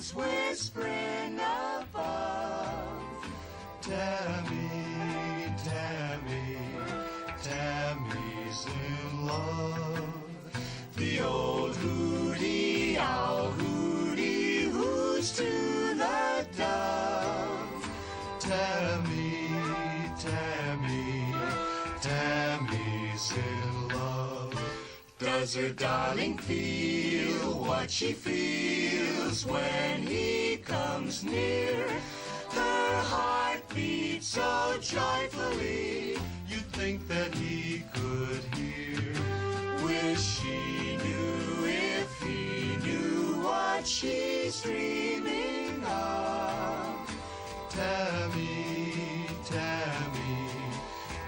birds whispering above. Tammy, Tammy, Tammy's in love. The old hooty owl hooty hoos to the dove. Tammy, Tammy, Tammy's in love. Does her darling feel what she feels when he comes near? Her heart beats so joyfully, you'd think that he could hear. Wish she knew if he knew what she's dreaming of. Tammy, Tammy,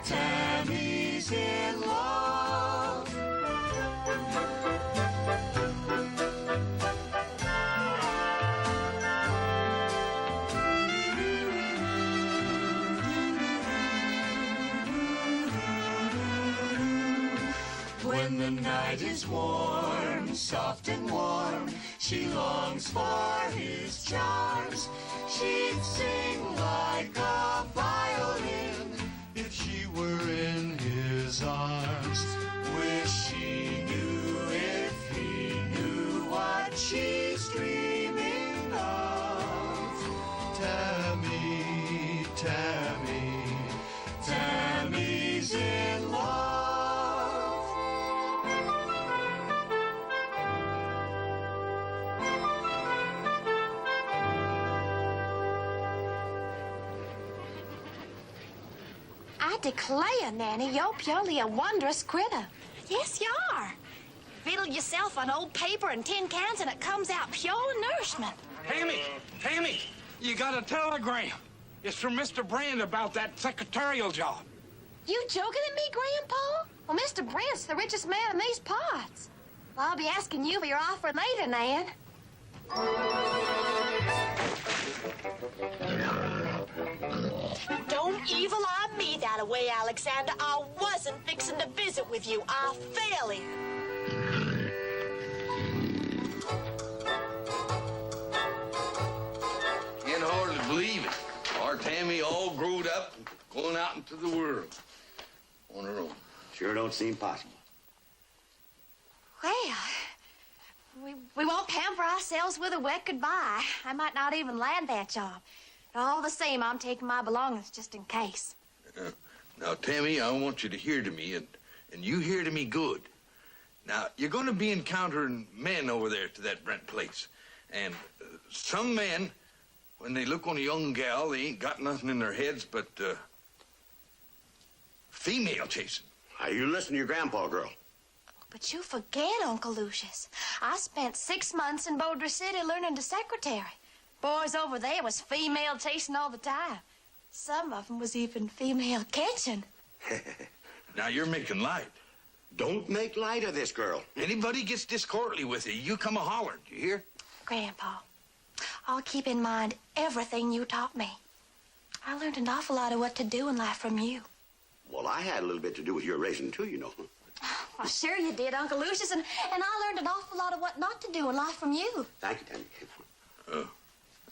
Tammy's in love. When the night is warm, soft and warm, she longs for his charms. She'd sing like a violin if she were in his arms. Wish she knew if he knew what she's dreaming of. Tammy, Tammy, Tammy's in love. I declare, Nanny, you're purely a wondrous critter. Yes, you are. Fiddle yourself on old paper and tin cans, and it comes out pure nourishment. Tammy, Tammy, you got a telegram. It's from Mr. Brand about that secretarial job. You joking at me, Grandpa? Well, Mr. Brent's the richest man in these parts. Well, I'll be asking you for your offer later, Nan. Don't evil eye me that way, Alexander. I wasn't fixing to visit with you. I fail you. Can't hardly believe it. Our Tammy all growed up and going out into the world on her own. Sure don't seem possible. Well, we won't pamper ourselves with a wet goodbye. I might not even land that job. But all the same, I'm taking my belongings just in case. Now, Tammy, I want you to hear to me, and you hear to me good. Now, you're going to be encountering men over there to that Brent place. And some men, when they look on a young gal, they ain't got nothing in their heads but female chasing. Now, you listen to your grandpa, girl. But you forget, Uncle Lucius. I spent 6 months in Boulder City learning to secretary. Boys over there was female chasing all the time. Some of them was even female catching. Now, you're making light. Don't make light of this, girl. Anybody gets discourtely with you, you come a-hollering, do you hear? Grandpa, I'll keep in mind everything you taught me. I learned an awful lot of what to do in life from you. Well, I had a little bit to do with your raising, too, you know. Well, sure you did, Uncle Lucius, and I learned an awful lot of what not to do in life from you. Thank you, Tammy.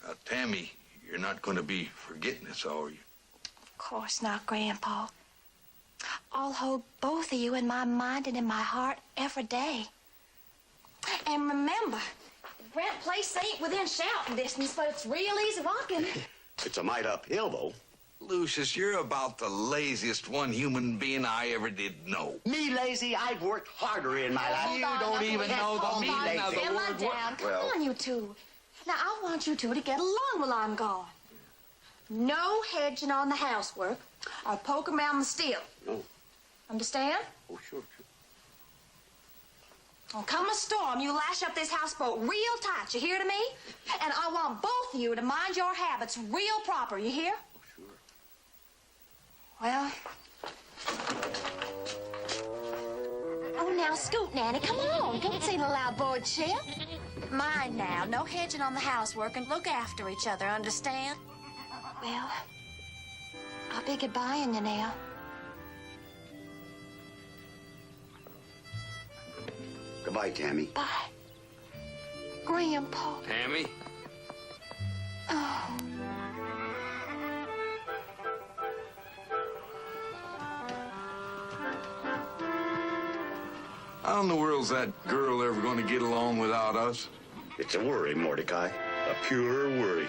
Now, Tammy, you're not going to be forgetting this, are you? Of course not, Grandpa. I'll hold both of you in my mind and in my heart every day. And remember, the Brent place ain't within shouting distance, but it's real easy walking. It's a mite uphill, though. Lucius, you're about the laziest one human being I ever did know. Me lazy? I've worked harder in my life. Hold on, don't even know the hold meaning on, of the simmer word down. Come Well- on, you two. Now, I want you two to get along while I'm gone. No hedging on the housework or poking around the steel. No. Understand? Oh, sure. Well, come a storm, you lash up this houseboat real tight, you hear to me? And I want both of you to mind your habits real proper, you hear? Oh, sure. Well... Oh, now, scoot, Nanny, come on. Don't sail a loud board ship. Mind now, no hedging on the housework and look after each other, understand? Well, I'll be goodbying you now. Goodbye, Tammy. Bye. Grandpa. Tammy, Oh. How in the world's that girl ever going to get along without us? It's a worry, Mordecai. A pure worry.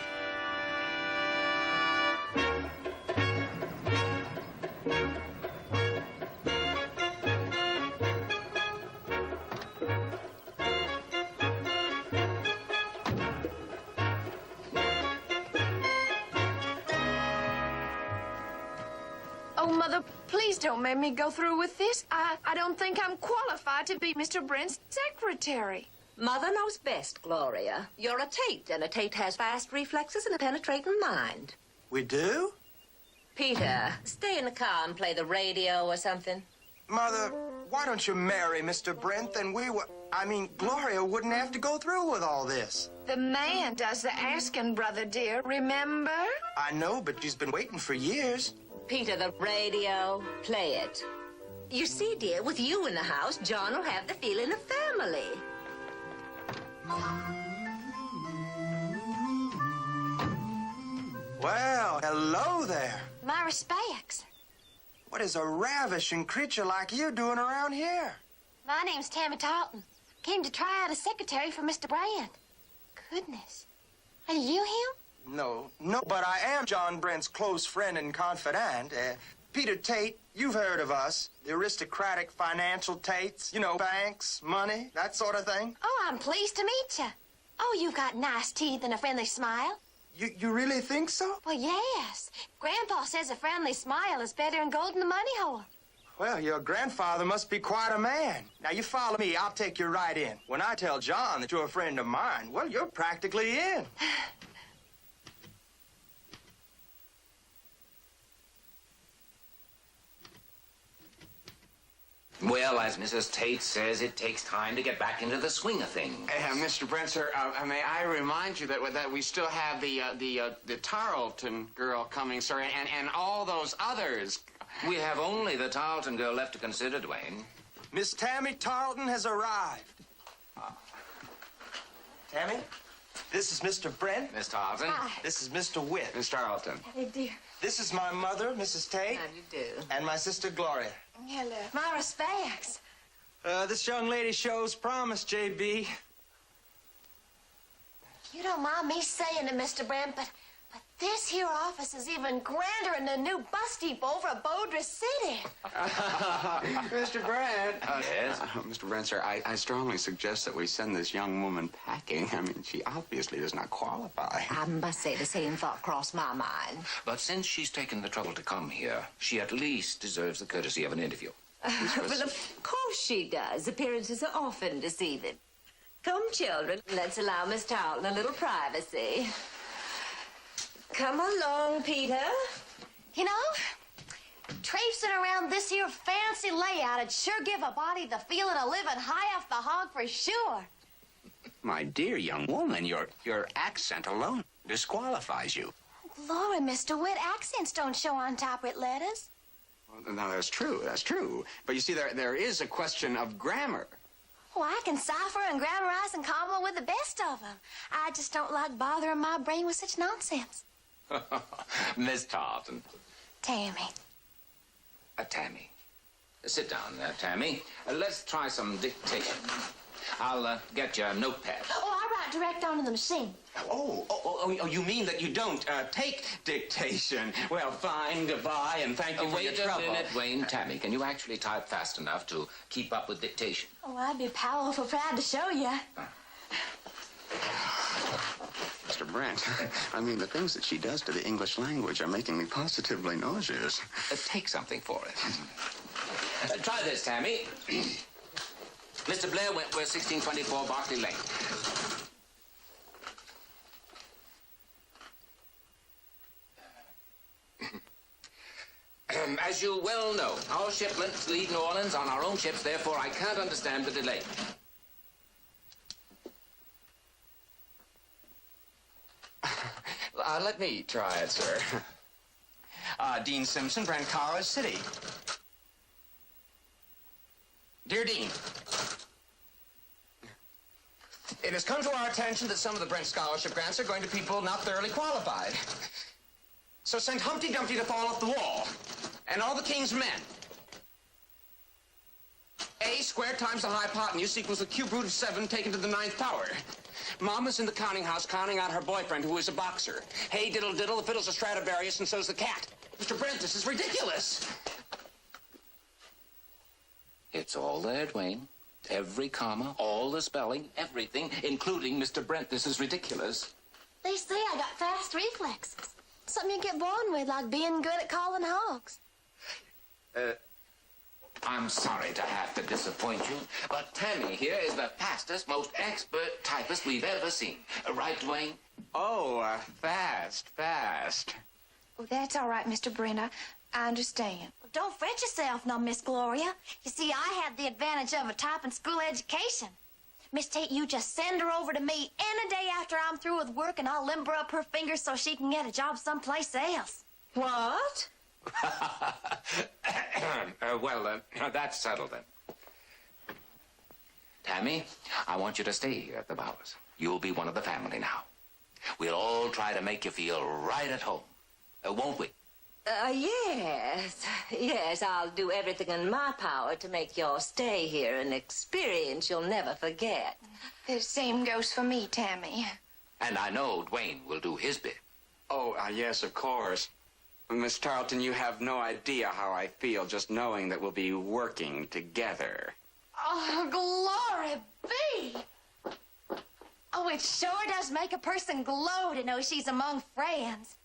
Oh, Mother, please don't make me go through with this. I don't think I'm qualified to be Mr. Brent's secretary. Mother knows best, Gloria. You're a Tate, and a Tate has fast reflexes and a penetrating mind. We do? Peter, stay in the car and play the radio or something. Mother, why don't you marry Mr. Brent? Then Gloria wouldn't have to go through with all this. The man does the asking, brother dear, remember? I know, but she's been waiting for years. Peter, the radio, play it. You see, dear, with you in the house, John will have the feeling of family. Well, hello there. My respects. What is a ravishing creature like you doing around here? My name's Tammy Tarleton. Came to try out as secretary for Mr. Brand. Goodness. Are you him? No, but I am John Brent's close friend and confidant. Peter Tate, you've heard of us. The aristocratic financial Tates. You know, banks, money, that sort of thing. Oh, I'm pleased to meet you. Oh, you've got nice teeth and a friendly smile. You really think so? Well, yes. Grandpa says a friendly smile is better than gold in the money hole. Well, your grandfather must be quite a man. Now, you follow me. I'll take you right in. When I tell John that you're a friend of mine, well, you're practically in. Well, as Mrs. Tate says, it takes time to get back into the swing of things. Mr. Brent, sir, may I remind you that we still have the Tarleton girl coming, sir, and all those others. We have only the Tarleton girl left to consider, Dwayne. Miss Tammy Tarleton has arrived. Tammy, this is Mr. Brent. Miss Tarleton. Hi. This is Mr. Witt. Miss Tarleton. Hey, dear. This is my mother, Mrs. Tate. How do you do? And my sister, Gloria. Hello. My respects. This young lady shows promise, J.B. You don't mind me saying it, Mr. Brand, but this here office is even grander than the new bus depot over at Bodra City. Mr. Brent. Yes? Mr. Brent, sir, I strongly suggest that we send this young woman packing. I mean, she obviously does not qualify. I must say the same thought crossed my mind. But since she's taken the trouble to come here, she at least deserves the courtesy of an interview. Well, of course she does. Appearances are often deceiving. Come, children, let's allow Miss Tarleton a little privacy. Come along, Peter. You know, traipsing around this here fancy layout would sure give a body the feeling of living high off the hog for sure. My dear young woman, your accent alone disqualifies you. Glory, Mr. Witt, accents don't show on typewritten letters. Well, now, that's true. But you see, there is a question of grammar. Oh, I can cipher and grammarize and comma with the best of them. I just don't like bothering my brain with such nonsense. Miss Tarleton. Tammy. Tammy. Sit down there, Tammy. Let's try some dictation. I'll get you a notepad. Oh, I write direct onto the machine. Oh, you mean that you don't take dictation? Well, fine, goodbye, and thank you for your trouble. Wait a minute, Wayne. Tammy, can you actually type fast enough to keep up with dictation? Oh, I'd be powerful proud to show you. Mr. Brent, I mean, the things that she does to the English language are making me positively nauseous. Take something for it. Try this, Tammy. Mr. Blair Wentworth, 1624 Barclay Lane. As you well know, our shipments leave New Orleans on our own ships, therefore I can't understand the delay. Let me try it, sir. Dean Simpson, Brancala City. Dear Dean, It has come to our attention that some of the Brent Scholarship grants are going to people not thoroughly qualified. So send Humpty Dumpty to fall off the wall. And all the king's men. A squared times the hypotenuse equals the cube root of 7 taken to the 9th power. Mama's in the counting house counting out her boyfriend, who is a boxer. Hey, diddle diddle, the fiddle's a Stradivarius, and so's the cat. Mr. Brent, this is ridiculous. It's all there, Dwayne. Every comma, all the spelling, everything, including Mr. Brent. This is ridiculous. They say I got fast reflexes. Something you get born with, like being good at calling hogs. I'm sorry to have to disappoint you, but Tammy here is the fastest, most expert typist we've ever seen. Right, Dwayne? Oh, fast. Oh, that's all right, Mr. Brent. I understand. Well, don't fret yourself, no, Miss Gloria. You see, I have the advantage of a typing school education. Miss Tate, you just send her over to me any day after I'm through with work, and I'll limber up her fingers so she can get a job someplace else. What? Well, that's settled then. Tammy, I want you to stay here at the Bowers. You'll be one of the family now. We'll all try to make you feel right at home. Won't we? Yes, I'll do everything in my power to make your stay here an experience you'll never forget. The same goes for me, Tammy. And I know Dwayne will do his bit. Oh, yes, of course. Miss Tarleton, you have no idea how I feel just knowing that we'll be working together. Oh, glory be! Oh, it sure does make a person glow to know she's among friends.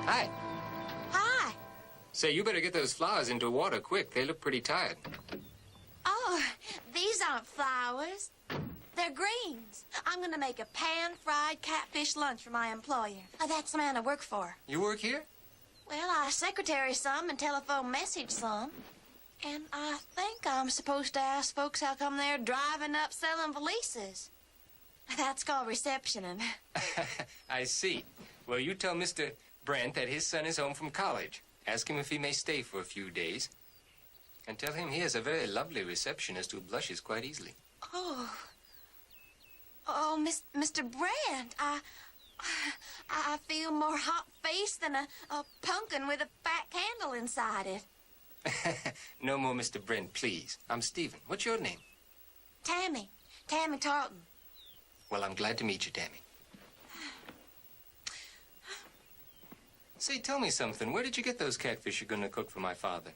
Hi. Hi. Say, you better get those flowers into water quick. They look pretty tired. Oh, these aren't flowers. They're greens. I'm going to make a pan-fried catfish lunch for my employer. That's the man I work for. You work here? Well, I secretary some and telephone message some. And I think I'm supposed to ask folks how come they're driving up selling valises. That's called receptioning. I see. Well, you tell Mr. Brent that his son is home from college. Ask him if he may stay for a few days. And tell him he has a very lovely receptionist who blushes quite easily. Oh, Mr. Brent, I feel more hot-faced than a pumpkin with a fat candle inside it. No more Mr. Brent, please. I'm Stephen. What's your name? Tammy Tarleton. Well, I'm glad to meet you, Tammy. Say, tell me something. Where did you get those catfish you're going to cook for my father?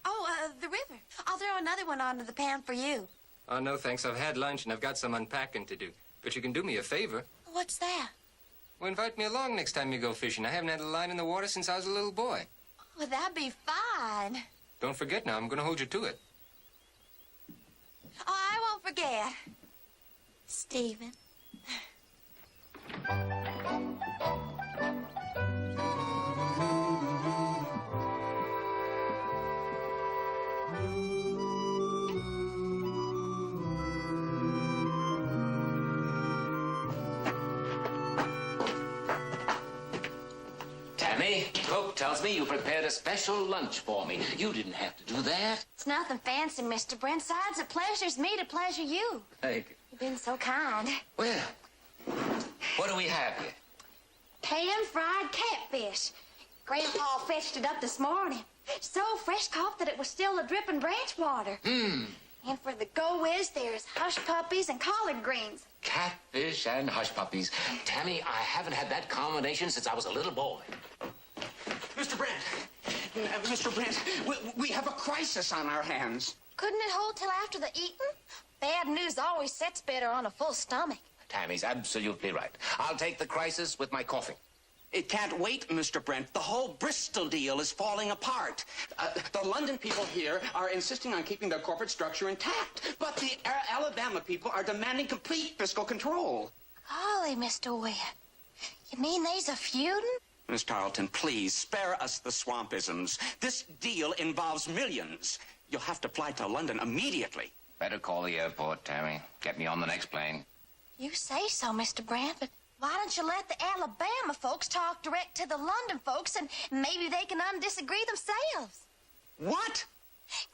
The river. I'll throw another one onto the pan for you. Oh, no, thanks. I've had lunch and I've got some unpacking to do. But you can do me a favor. What's that? Well, invite me along next time you go fishing. I haven't had a line in the water since I was a little boy. Well, that'd be fine. Don't forget now. I'm going to hold you to it. Oh, I won't forget. Stephen. Tammy, cook tells me you prepared a special lunch for me. You didn't have to do that. It's nothing fancy, Mr. Brent. Besides, it pleasures me to pleasure you. Thank you. You've been so kind. Well, what do we have here? Pan-fried catfish. Grandpa fetched it up this morning. So fresh caught that it was still a dripping branch water. And for the go-whiz, there's hush puppies and collard greens. Catfish and hush puppies. Tammy, I haven't had that combination since I was a little boy. Mr. Brent, we have a crisis on our hands. Couldn't it hold till after the eating? Bad news always sets better on a full stomach. Tammy's absolutely right. I'll take the crisis with my coffee. It can't wait, Mr. Brent. The whole Bristol deal is falling apart. The London people here are insisting on keeping their corporate structure intact, but the Alabama people are demanding complete fiscal control. Golly, Mr. Webb. You mean they's a feuding? Miss Tarleton, please, spare us the swampisms. This deal involves millions. You'll have to fly to London immediately. Better call the airport, Tammy. Get me on the next plane. You say so, Mr. Brand, but why don't you let the Alabama folks talk direct to the London folks and maybe they can disagree themselves? What?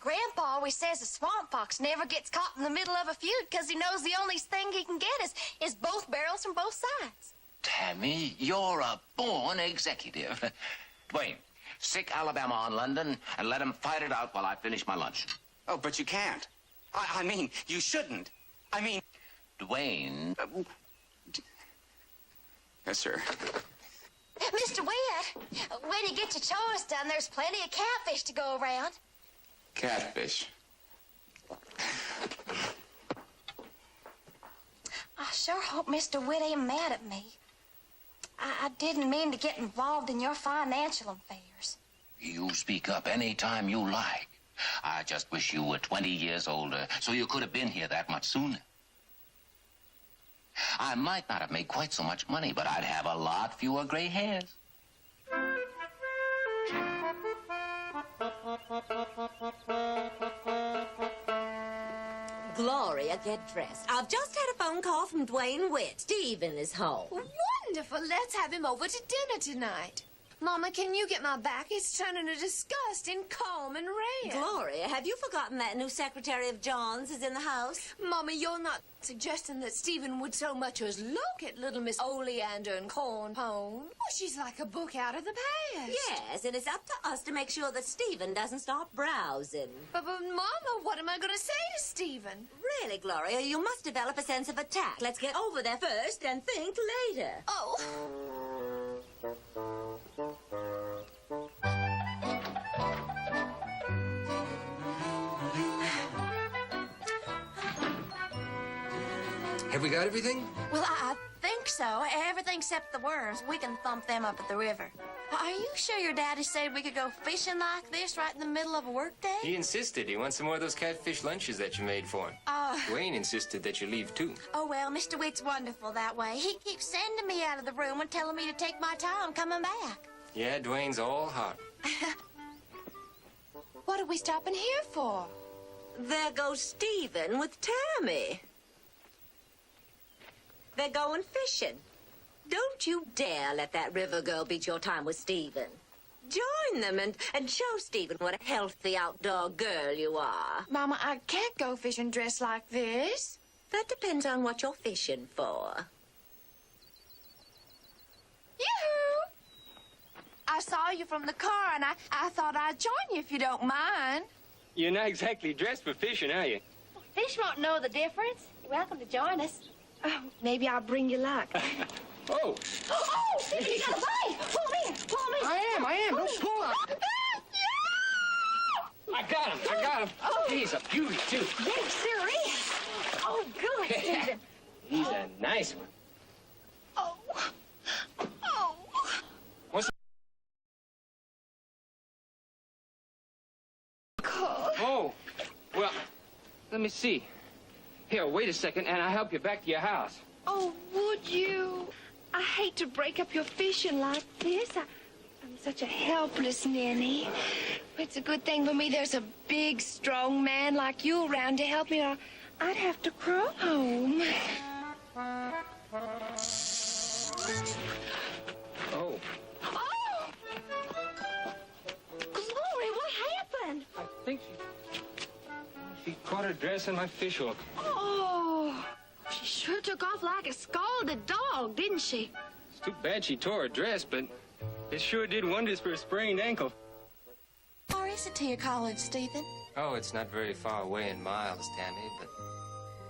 Grandpa always says a swamp fox never gets caught in the middle of a feud because he knows the only thing he can get is both barrels from both sides. Tammy, you're a born executive. Dwayne, stick Alabama on London and let them fight it out while I finish my lunch. Oh, but you can't. I mean, you shouldn't. I mean... Dwayne... Yes, sir. Mr. Witt, when you get your chores done, there's plenty of catfish to go around. Catfish. I sure hope Mr. Witt ain't mad at me. I didn't mean to get involved in your financial affairs. You speak up any time you like. I just wish you were 20 years older, so you could have been here that much sooner. I might not have made quite so much money, but I'd have a lot fewer gray hairs. Gloria, get dressed. I've just had a phone call from Dwayne Witt. Stephen is home. Wonderful. Let's have him over to dinner tonight. Mama, can you get my back? It's turning to disgust in calm and red. Gloria, have you forgotten that new secretary of John's is in the house? Mama, you're not suggesting that Stephen would so much as look at little Miss Oleander and Corn Pone? Oh, she's like a book out of the past. Yes, and it's up to us to make sure that Stephen doesn't start browsing. But Mama, what am I going to say to Stephen? Really, Gloria, you must develop a sense of attack. Let's get over there first and think later. Oh. Have we got everything? Well, I think so. Everything except the worms. We can thump them up at the river. Are you sure your daddy said we could go fishing like this right in the middle of a workday? He insisted. He wants some more of those catfish lunches that you made for him. Dwayne insisted that you leave, too. Oh, well, Mr. Witt's wonderful that way. He keeps sending me out of the room and telling me to take my time coming back. Yeah, Dwayne's all heart. What are we stopping here for? There goes Stephen with Tammy. They're going fishing. Don't you dare let that river girl beat your time with Stephen. Join them and show Stephen what a healthy outdoor girl you are. Mama, I can't go fishing dressed like this. That depends on what you're fishing for. Yoo-hoo! I saw you from the car, and I thought I'd join you if you don't mind. You're not exactly dressed for fishing, are you? Fish won't know the difference. You're welcome to join us. Oh, maybe I'll bring you luck. Oh! Oh, Stephen, you got a bite! Pull him in! Pull him in! I am. Don't pull on. I got him. Oh. He's a beauty, too. Yes, sir is. Oh, good, Stephen. He's a nice one. Oh. Oh. What's... Cool. Oh, well, let me see. Here, wait a second, and I'll help you back to your house. Oh, would you? I hate to break up your fishing like this. I'm such a helpless ninny. It's a good thing for me there's a big, strong man like you around to help me, or I'd have to crawl home. Oh. Oh! Glory, what happened? I think she caught her dress in my fish hook. Oh, she sure took off like a scalded dog, didn't she? It's too bad she tore her dress, but it sure did wonders for a sprained ankle. Or is it to your college, Stephen? Oh, it's not very far away in miles, Tammy, but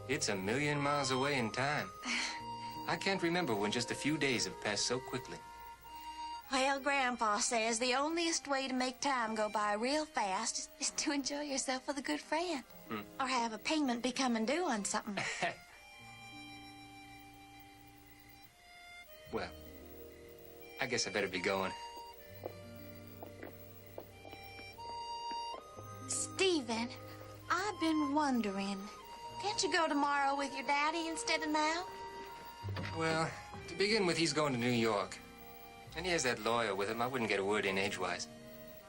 it's 1,000,000 miles away in time. I can't remember when just a few days have passed so quickly. Well, Grandpa says the onlyest way to make time go by real fast is to enjoy yourself with a good friend. Or have a payment be coming due on something. Well, I guess I better be going. Stephen, I've been wondering, can't you go tomorrow with your daddy instead of now? Well, to begin with, he's going to New York. And he has that lawyer with him. I wouldn't get a word in edgewise.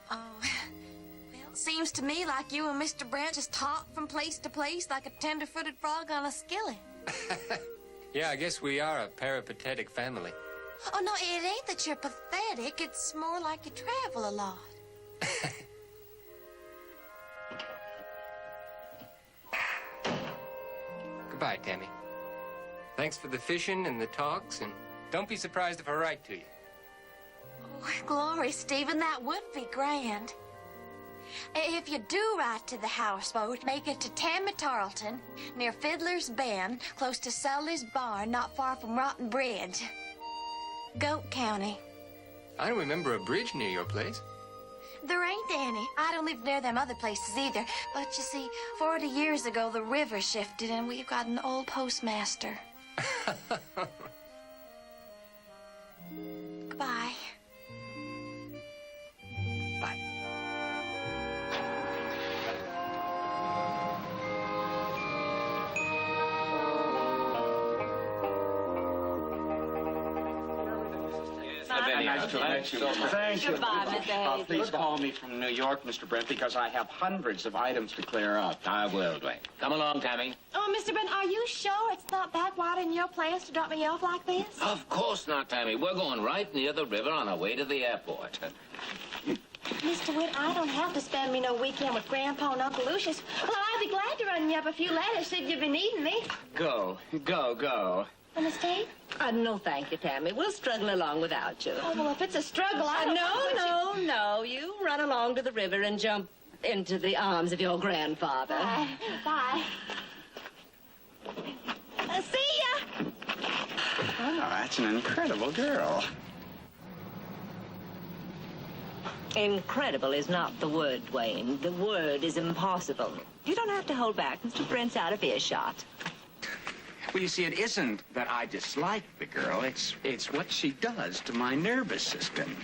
Oh, well, Seems to me like you and Mr. Brent just talk from place to place like a tender-footed frog on a skillet. Yeah, I guess we are a peripatetic family. Oh, no, it ain't that you're pathetic. It's more like you travel a lot. Goodbye, Tammy. Thanks for the fishing and the talks, and don't be surprised if I write to you. Oh, glory, Stephen, that would be grand. If you do write to the houseboat, make it to Tammy Tarleton, near Fiddler's Bend, close to Sully's Barn, not far from Rotten Bridge. Goat County. I don't remember a bridge near your place. There ain't any. I don't live near them other places either. But you see, 40 years ago, the river shifted, and we've got an old postmaster. Goodbye. Bye. Nice to meet you. Thank you. Goodbye, Mr. Hayes. Please call me from New York, Mr. Brent, because I have hundreds of items to clear up. I will, Dwayne. Come along, Tammy. Oh, Mr. Brent, are you sure it's not backward in your plans to drop me off like this? Of course not, Tammy. We're going right near the river on our way to the airport. Mr. Witt, I don't have to spend me no weekend with Grandpa and Uncle Lucius. Well, I'd be glad to run you up a few letters if you've been needing me. Go. And Miss Tate? No, thank you, Tammy. We'll struggle along without you. Oh, well, if it's a struggle, I don't... No. You run along to the river and jump into the arms of your grandfather. Bye. See ya! Oh, that's an incredible girl. Incredible is not the word, Dwayne. The word is impossible. You don't have to hold back. Mr. Brent's out of earshot. Well, you see, it isn't that I dislike the girl. It's what she does to my nervous system.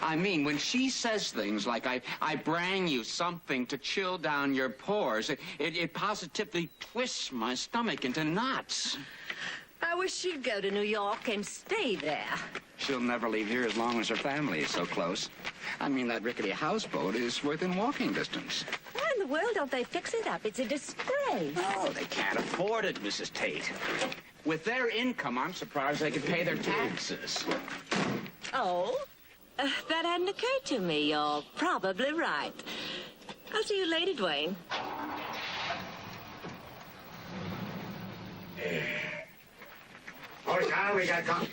I mean, when she says things like, I bring you something to chill down your pores, it positively twists my stomach into knots. I wish she'd go to New York and stay there. She'll never leave here as long as her family is so close. I mean, that rickety houseboat is within walking distance. Why in the world don't they fix it up? It's a disgrace. Oh, they can't afford it, Mrs. Tate. With their income, I'm surprised they could pay their taxes. Oh? That hadn't occurred to me. You're probably right. I'll see you later, Dwayne. Mordecai, we got come.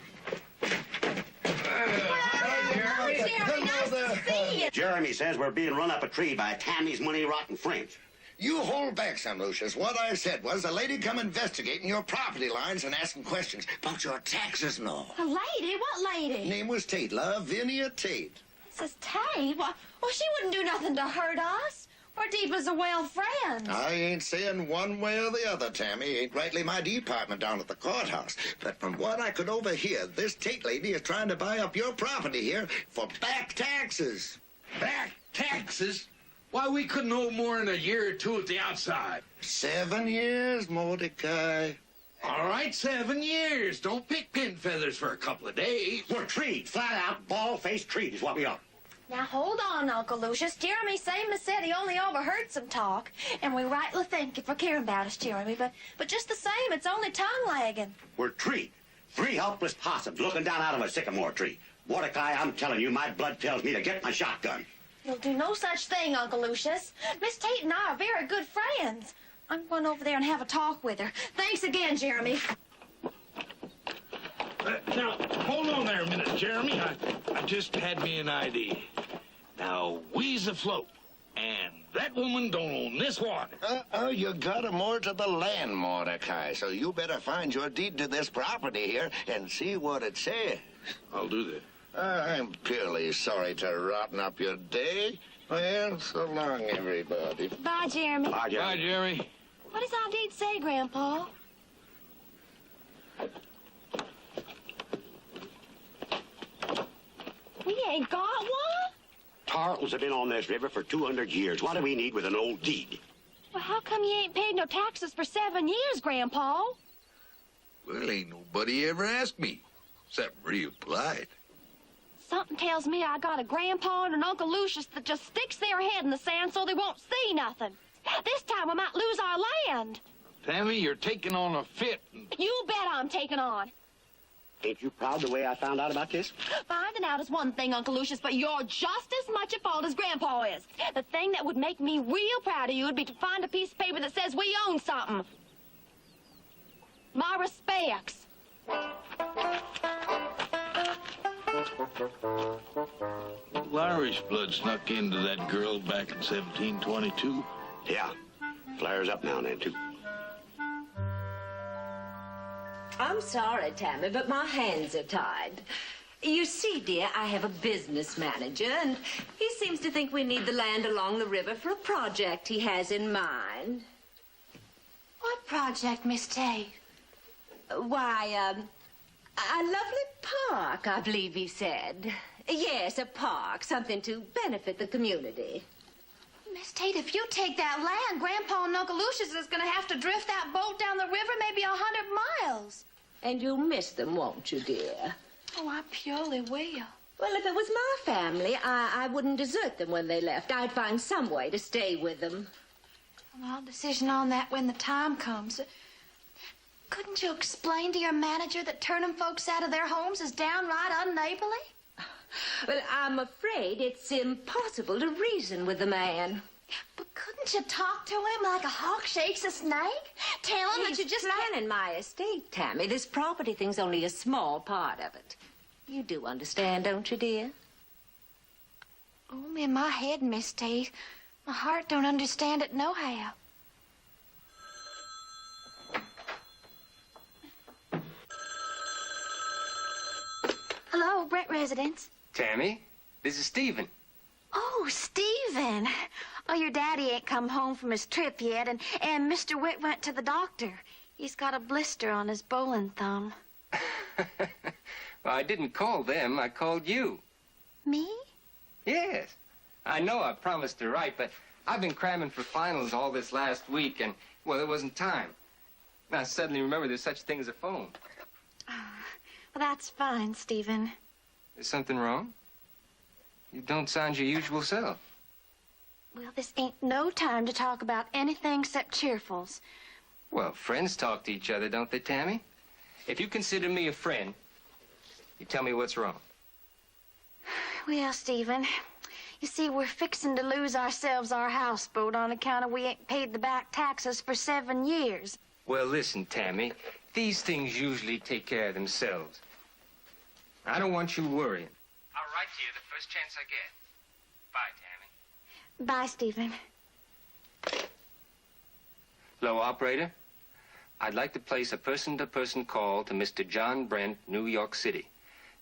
Jeremy says we're being run up a tree by Tammy's money-rotten friends. You hold back some, Lucius. What I said was a lady come investigating your property lines and asking questions about your taxes and all. A lady? What lady? Name was Tate, Lavinia Tate. Mrs. Tate? Well, she wouldn't do nothing to hurt us. We're deep as a well friends. I ain't saying one way or the other, Tammy. Ain't rightly my department down at the courthouse. But from what I could overhear, this Tate lady is trying to buy up your property here for back taxes. Back taxes? Why, we couldn't hold more than a year or two at the outside. 7 years, Mordecai. All right, 7 years. Don't pick pin feathers for a couple of days. We're treed, flat out, bald-faced treed is what we are. Now, hold on, Uncle Lucius. Jeremy same as said he only overheard some talk. And we rightly thank you for caring about us, Jeremy. But just the same, it's only tongue-lagging. We're treed. 3 helpless possums looking down out of a sycamore tree. Mordecai, I'm telling you, my blood tells me to get my shotgun. You'll do no such thing, Uncle Lucius. Miss Tate and I are very good friends. I'm going over there and have a talk with her. Thanks again, Jeremy. Now, hold on there a minute, Jeremy. I just had me an idea. Now, we's afloat, and that woman don't own this water. You got her more to the land, Mordecai, so you better find your deed to this property here and see what it says. I'll do that. I'm purely sorry to rotten up your day. Well, so long, everybody. Bye, Jeremy. Bye, Jeremy. Bye, Jeremy. What does our deed say, Grandpa? We ain't got one? Tarletons have been on this river for 200 years. What do we need with an old deed? Well, how come you ain't paid no taxes for 7 years, Grandpa? Well, ain't nobody ever asked me, except real polite. Something tells me I got a grandpa and an Uncle Lucius that just sticks their head in the sand so they won't see nothing. This time we might lose our land. Tammy, you're taking on a fit. You bet I'm taking on. Ain't you proud the way I found out about this? Finding out is one thing, Uncle Lucius, but you're just as much at fault as Grandpa is. The thing that would make me real proud of you would be to find a piece of paper that says we own something. My respects. Little Irish blood snuck into that girl back in 1722. Yeah. Flares up now and then, too. I'm sorry, Tammy, but my hands are tied. You see, dear, I have a business manager, and he seems to think we need the land along the river for a project he has in mind. What project, Miss Tate? Why, a lovely park, I believe he said. Yes, a park, something to benefit the community. Miss Tate, if you take that land, Grandpa and Uncle Lucius is going to have to drift that boat down the river maybe 100 miles. And you'll miss them, won't you, dear? Oh, I purely will. Well, if it was my family, I wouldn't desert them when they left. I'd find some way to stay with them. Well, I'll decision on that when the time comes. Couldn't you explain to your manager that turning folks out of their homes is downright unneighborly? Well, I'm afraid it's impossible to reason with the man. But couldn't you talk to him like a hawk shakes a snake? Tell him that you just planning my estate, Tammy. This property thing's only a small part of it. You do understand, don't you, dear? Only in my head, Miss Tate. My heart don't understand it nohow. Hello, Brent residence. Tammy, this is Stephen. Oh, Stephen. Oh, your daddy ain't come home from his trip yet, and Mr. Witt went to the doctor. He's got a blister on his bowling thumb. Well, I didn't call them. I called you. Me? Yes. I know I promised to write, but I've been cramming for finals all this last week, and, well, there wasn't time. Now I suddenly remember there's such a thing as a phone. Well, that's fine, Stephen. Is something wrong? You don't sound your usual self. Well, this ain't no time to talk about anything except cheerfuls. Well, friends talk to each other, don't they, Tammy? If you consider me a friend, you tell me what's wrong. Well, Stephen, you see, we're fixing to lose ourselves our houseboat on account of we ain't paid the back taxes for 7 years. Well, listen, Tammy, these things usually take care of themselves. I don't want you worrying. I'll write to you the first chance I get. Bye, Tammy. Bye, Stephen. Hello, operator. I'd like to place a person-to-person call to Mr. John Brent, New York City.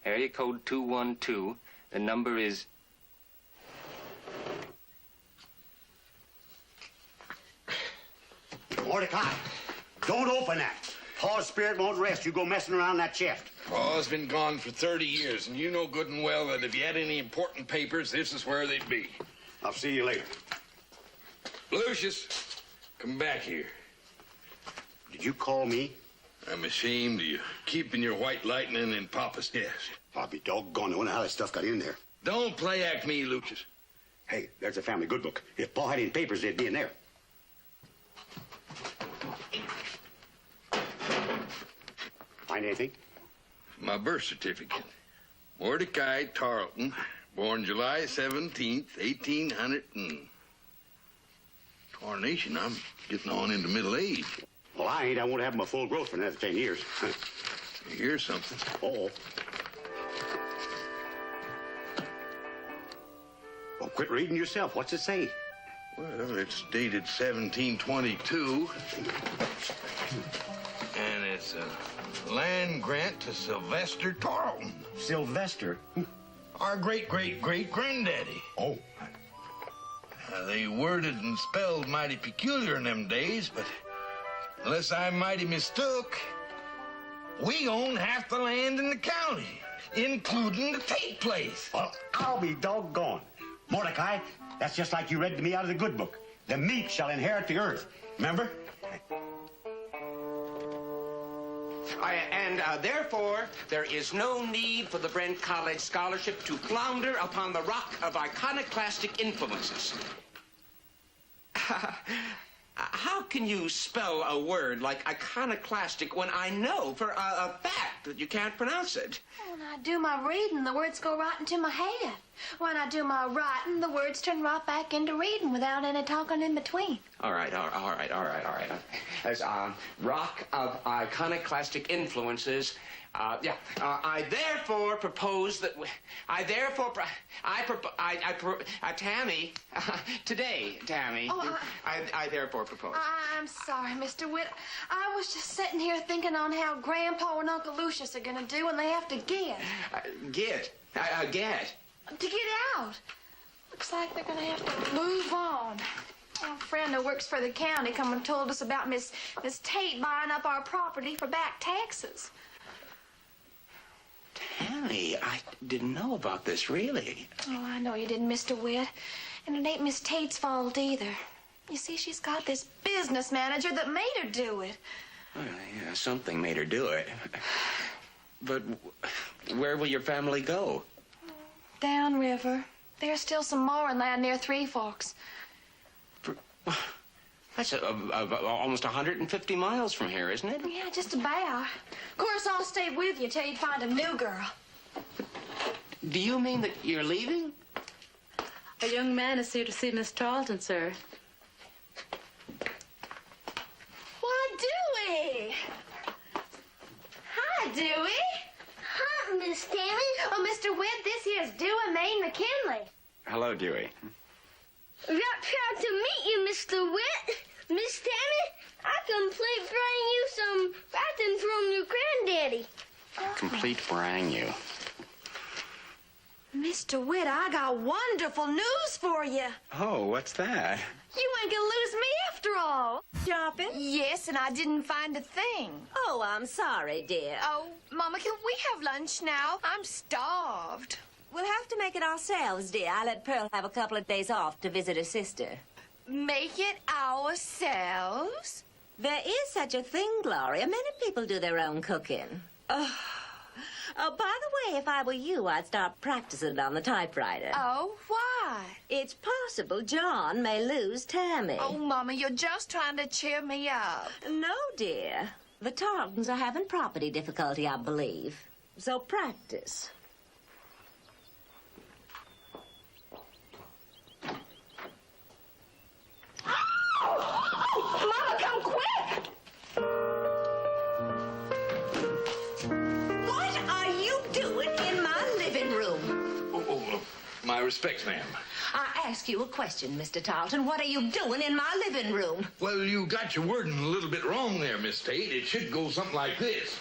Area code 212. The number is... Mordecai, don't open that. Pa's spirit won't rest. You go messing around that chest. Pa's been gone for 30 years, and you know good and well that if you had any important papers, this is where they'd be. I'll see you later. Lucius, come back here. Did you call me? I'm ashamed of you keeping your white lightning in Papa's desk. I'll be doggone. I wonder how that stuff got in there. Don't play act me, Lucius. Hey, there's a family good book. If Pa had any papers, they'd be in there. Find anything? My birth certificate. Mordecai Tarleton, born July 17th, 1800 and... Tarnation, I'm getting on into middle age. Well, I ain't. I won't have my full growth for another 10 years. Here's something. Uh-oh. Well, quit reading yourself. What's it say? Well, it's dated 1722. And it's a land grant to Sylvester Tarleton. Sylvester? Our great-great-great-granddaddy. Oh. They worded and spelled mighty peculiar in them days, but unless I'm mighty mistook, we own half the land in the county, including the Tate place. Well, I'll be doggone. Mordecai, that's just like you read to me out of the good book. The meek shall inherit the earth. Remember? Therefore, there is no need for the Brent College Scholarship to flounder upon the rock of iconoclastic influences. How can you spell a word like iconoclastic when I know for a fact that you can't pronounce it? When I do my reading, the words go right into my head. When I do my writing, the words turn right back into reading without any talking in between. All right. As rock of iconoclastic influences, I therefore propose that Tammy, today, Tammy, I therefore propose. I'm sorry, Mr. Witt. I was just sitting here thinking on how Grandpa and Uncle Lucius are going to do when they have to get. Get? To get out. Looks like they're going to have to move on. A friend who works for the county come and told us about Miss Tate buying up our property for back taxes. Tammy, I didn't know about this, really. Oh, I know you didn't, Mr. Witt. And it ain't Miss Tate's fault either. You see, she's got this business manager that made her do it. Well, yeah, something made her do it. But where will your family go? Downriver. There's still some mooring land near Three Forks. That's almost 150 miles from here, isn't it? Yeah, just about. Of course, I'll stay with you till you find a new girl. Do you mean that you're leaving? A young man is here to see Miss Tarleton, sir. Why, Dewey! Hi, Dewey. Hi, Miss Tammy. Oh, Mr. Witt, this here's Dewey Maine McKinley. Hello, Dewey. Got proud to meet you, Mr. Witt. Miss Tammy, I complete bring you some writing from your granddaddy. Complete brang you. Mr. Witt, I got wonderful news for you. Oh, what's that? You ain't gonna lose me after all. Shopping? Yes, and I didn't find a thing. Oh, I'm sorry, dear. Oh, Mama, can we have lunch now? I'm starved. We'll have to make it ourselves, dear. I let Pearl have a couple of days off to visit her sister. Make it ourselves? There is such a thing, Gloria. Many people do their own cooking. Oh, by the way, if I were you, I'd start practicing on the typewriter. Oh, why? It's possible John may lose Tammy. Oh, Mama, you're just trying to cheer me up. No, dear. The Tarletons are having property difficulty, I believe. So practice. Mama, come quick! What are you doing in my living room? My respects, ma'am. I ask you a question, Mr. Tarleton. What are you doing in my living room? Well, you got your wording a little bit wrong there, Miss Tate. It should go something like this.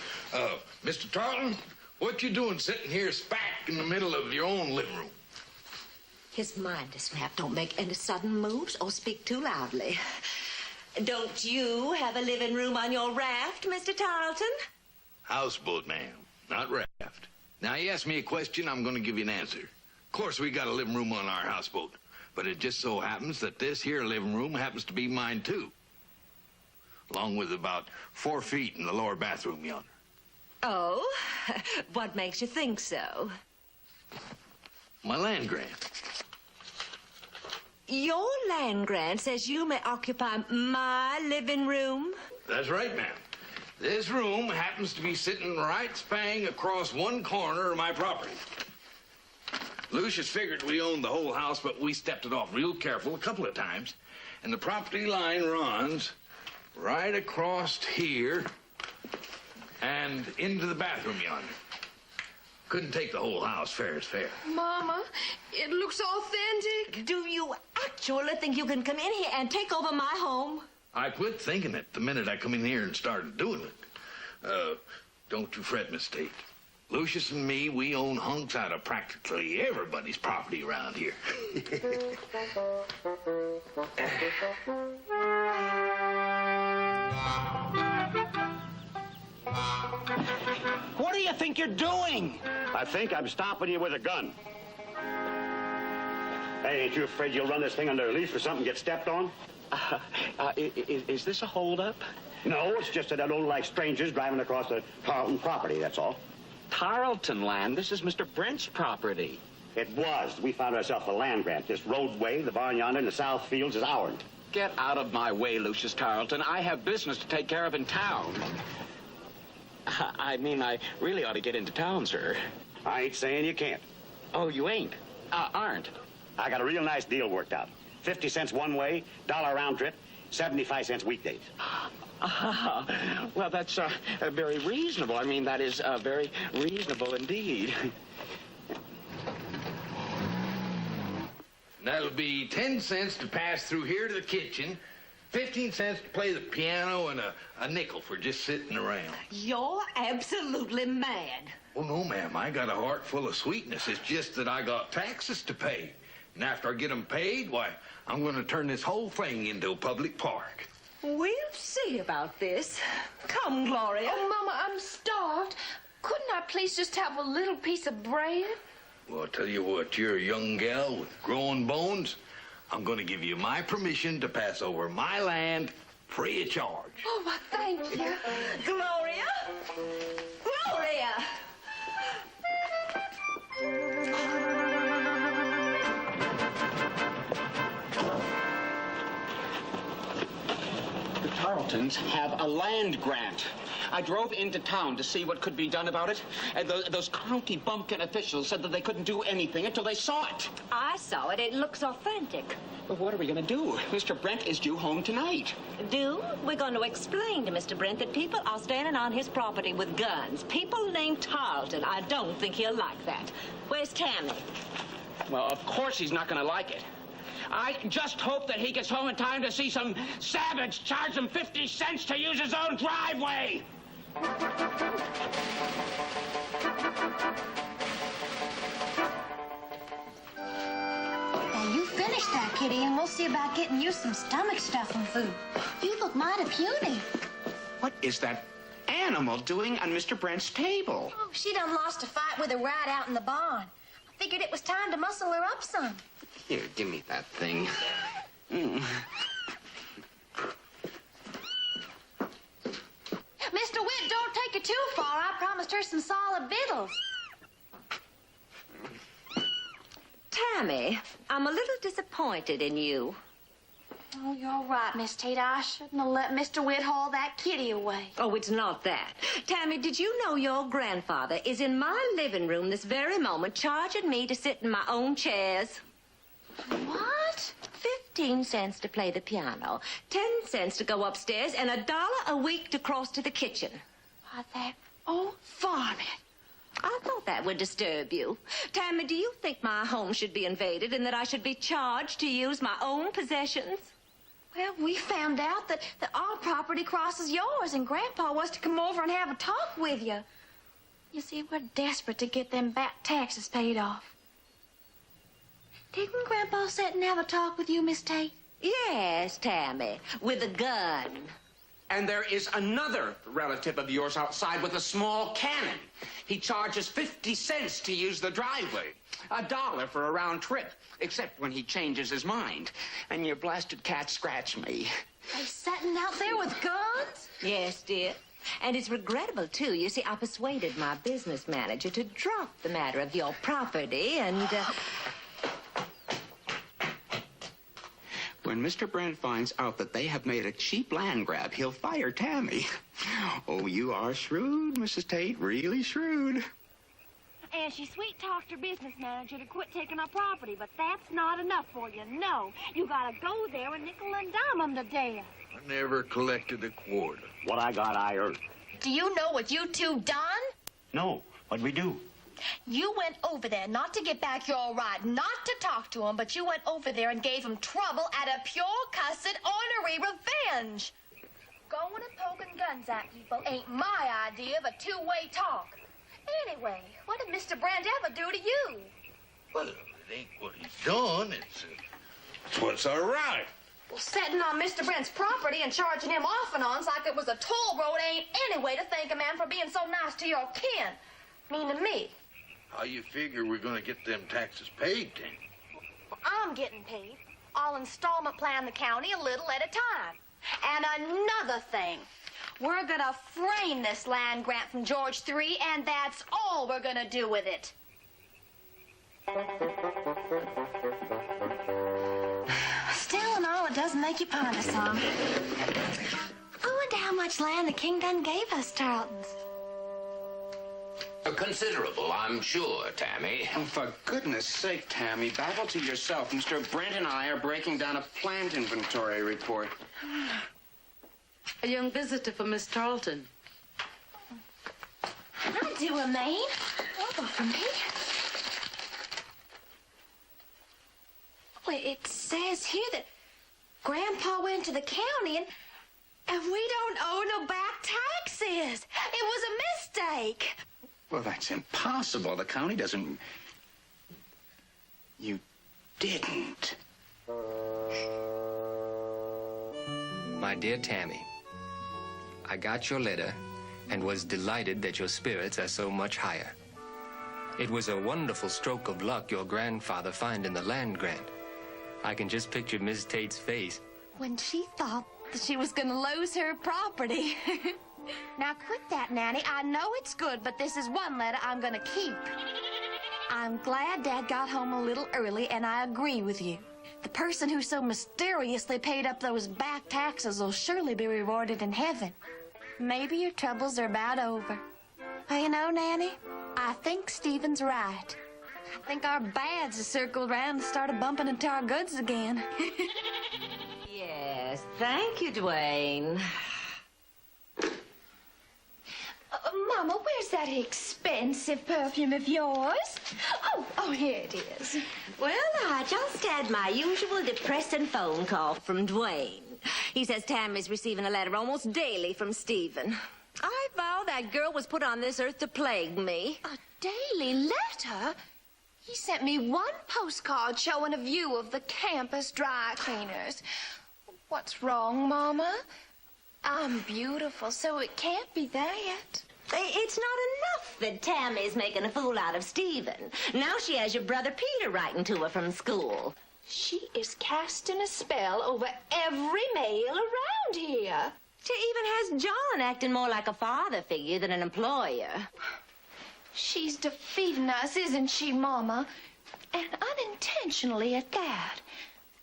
Mr. Tarleton, what you doing sitting here smack in the middle of your own living room? His mind is snapped. Don't make any sudden moves or speak too loudly. Don't you have a living room on your raft, Mr. Tarleton? Houseboat, ma'am, not raft. Now, you ask me a question, I'm going to give you an answer. Of course, we got a living room on our houseboat, but it just so happens that this here living room happens to be mine, too. Along with about 4 feet in the lower bathroom yonder. Oh? What makes you think so? My land grant. Your land grant says you may occupy my living room? That's right, ma'am. This room happens to be sitting right spang across one corner of my property. Lucius figured we owned the whole house, but we stepped it off real careful a couple of times. And the property line runs right across here and into the bathroom yonder. Couldn't take the whole house, fair is fair. Mama, it looks authentic. Do you actually think you can come in here and take over my home? I quit thinking it the minute I come in here and started doing it. Don't you fret, Miss Tate. Lucius and me, we own hunks out of practically everybody's property around here. What do you think you're doing? I think I'm stopping you with a gun. Hey, ain't you afraid you'll run this thing under a leaf or something, get stepped on? Is this a holdup? No, it's just that I don't like strangers driving across the Tarleton property, that's all. Tarleton land? This is Mr. Brent's property. It was. We found ourselves a land grant. This roadway, the barn yonder, and the south fields is ours. Get out of my way, Lucius Tarleton. I have business to take care of in town. I mean, I really ought to get into town, sir. I ain't saying you can't. Oh, you ain't? Aren't? I got a real nice deal worked out. 50 cents one way, $1 round trip, 75 cents weekdays. Well, that's very reasonable. I mean, that is very reasonable indeed. That'll be 10 cents to pass through here to the kitchen, 15 cents to play the piano, and a nickel for just sitting around. You're absolutely mad. Oh, no, ma'am. I got a heart full of sweetness. It's just that I got taxes to pay. And after I get them paid, why, I'm going to turn this whole thing into a public park. We'll see about this. Come, Gloria. Oh, Mama, I'm starved. Couldn't I please just have a little piece of bread? Well, I'll tell you what, you're a young gal with growing bones. I'm going to give you my permission to pass over my land free of charge. Oh, well, thank you. Gloria? Gloria! The Tarletons have a land grant. I drove into town to see what could be done about it, and those county bumpkin officials said that they couldn't do anything until they saw it. I saw it. It looks authentic. But what are we going to do? Mr. Brent is due home tonight. We're going to explain to Mr. Brent that people are standing on his property with guns. People named Tarleton. I don't think he'll like that. Where's Tammy? Well, of course he's not going to like it. I just hope that he gets home in time to see some savage charge him 50 cents to use his own driveway. Now, you finish that, Kitty, and we'll see about getting you some stomach-stuffing food. You look mighty puny. What is that animal doing on Mr. Brent's table? Oh, she done lost a fight with a rat out in the barn. I figured it was time to muscle her up some. Here, give me that thing. Mr. Witt, don't take it too far. I promised her some solid victuals. Tammy, I'm a little disappointed in you. Oh, you're right, Miss Tate. I shouldn't have let Mr. Witt haul that kitty away. Oh, it's not that. Tammy, did you know your grandfather is in my living room this very moment charging me to sit in my own chairs? What? 15 cents to play the piano, 10 cents to go upstairs, and $1 a week to cross to the kitchen. Why, that old varmint. I thought that would disturb you. Tammy, do you think my home should be invaded and that I should be charged to use my own possessions? Well, we found out that our property crosses yours, and Grandpa was to come over and have a talk with you. You see, we're desperate to get them back taxes paid off. Didn't Grandpa sit and have a talk with you, Miss Tate? Yes, Tammy, with a gun. And there is another relative of yours outside with a small cannon. He charges 50 cents to use the driveway. $1 for a round trip, except when he changes his mind. And your blasted cat scratched me. They sitting out there with guns? Yes, dear. And it's regrettable, too. You see, I persuaded my business manager to drop the matter of your property and, When Mr. Brent finds out that they have made a cheap land grab, he'll fire Tammy. Oh, you are shrewd, Mrs. Tate, really shrewd. And she sweet-talked her business manager to quit taking our property, but that's not enough for you, no. You gotta go there and nickel and dime them to death. I never collected a quarter. What I got, I earned. Do you know what you two done? No, what'd we do? You went over there not to get back your right, not to talk to him, but you went over there and gave him trouble out of pure cussed ornery revenge. Going and poking guns at people ain't my idea of a two-way talk. Anyway, what did Mr. Brent ever do to you? Well, it ain't what he's done. It's what's all right. Well, setting on Mr. Brent's property and charging him off and ons like it was a toll road ain't any way to thank a man for being so nice to your kin. Mean to me. How you figure we're going to get them taxes paid, then? Well, I'm getting paid. I'll installment plan the county a little at a time. And another thing, We're gonna frame this land grant from George III, and that's all we're gonna do with it. Still and all, it doesn't make you ponder some. I wonder how much land the king done gave us, Tarletons. Considerable, I'm sure, Tammy. Oh, for goodness sake, Tammy, babble to yourself. Mr. Brent and I are breaking down a plant inventory report. A young visitor for Miss Tarleton. I'll do a maid. I'll go for me. Well, it says here that Grandpa went to the county and we don't owe no back taxes. It was a mistake. Well, that's impossible. The county doesn't... You didn't. My dear Tammy, I got your letter and was delighted that your spirits are so much higher. It was a wonderful stroke of luck your grandfather found in the land grant. I can just picture Miss Tate's face. When she thought that she was going to lose her property. Now, quit that, Nanny. I know it's good, but this is one letter I'm going to keep. I'm glad Dad got home a little early, and I agree with you. The person who so mysteriously paid up those back taxes will surely be rewarded in heaven. Maybe your troubles are about over. Well, you know, Nanny, I think Stephen's right. I think our bads have circled around and started bumping into our goods again. Yes, thank you, Dwayne. Mama, where's that expensive perfume of yours? Oh, here it is. Well, I just had my usual depressing phone call from Dwayne. He says Tammy's receiving a letter almost daily from Stephen. I vow that girl was put on this earth to plague me. A daily letter? He sent me one postcard showing a view of the campus dry cleaners. What's wrong, Mama? I'm beautiful, so it can't be that. It's not enough that Tammy's making a fool out of Stephen. Now she has your brother Peter writing to her from school. She is casting a spell over every male around here. She even has John acting more like a father figure than an employer. She's defeating us, isn't she, Mama? And unintentionally at that.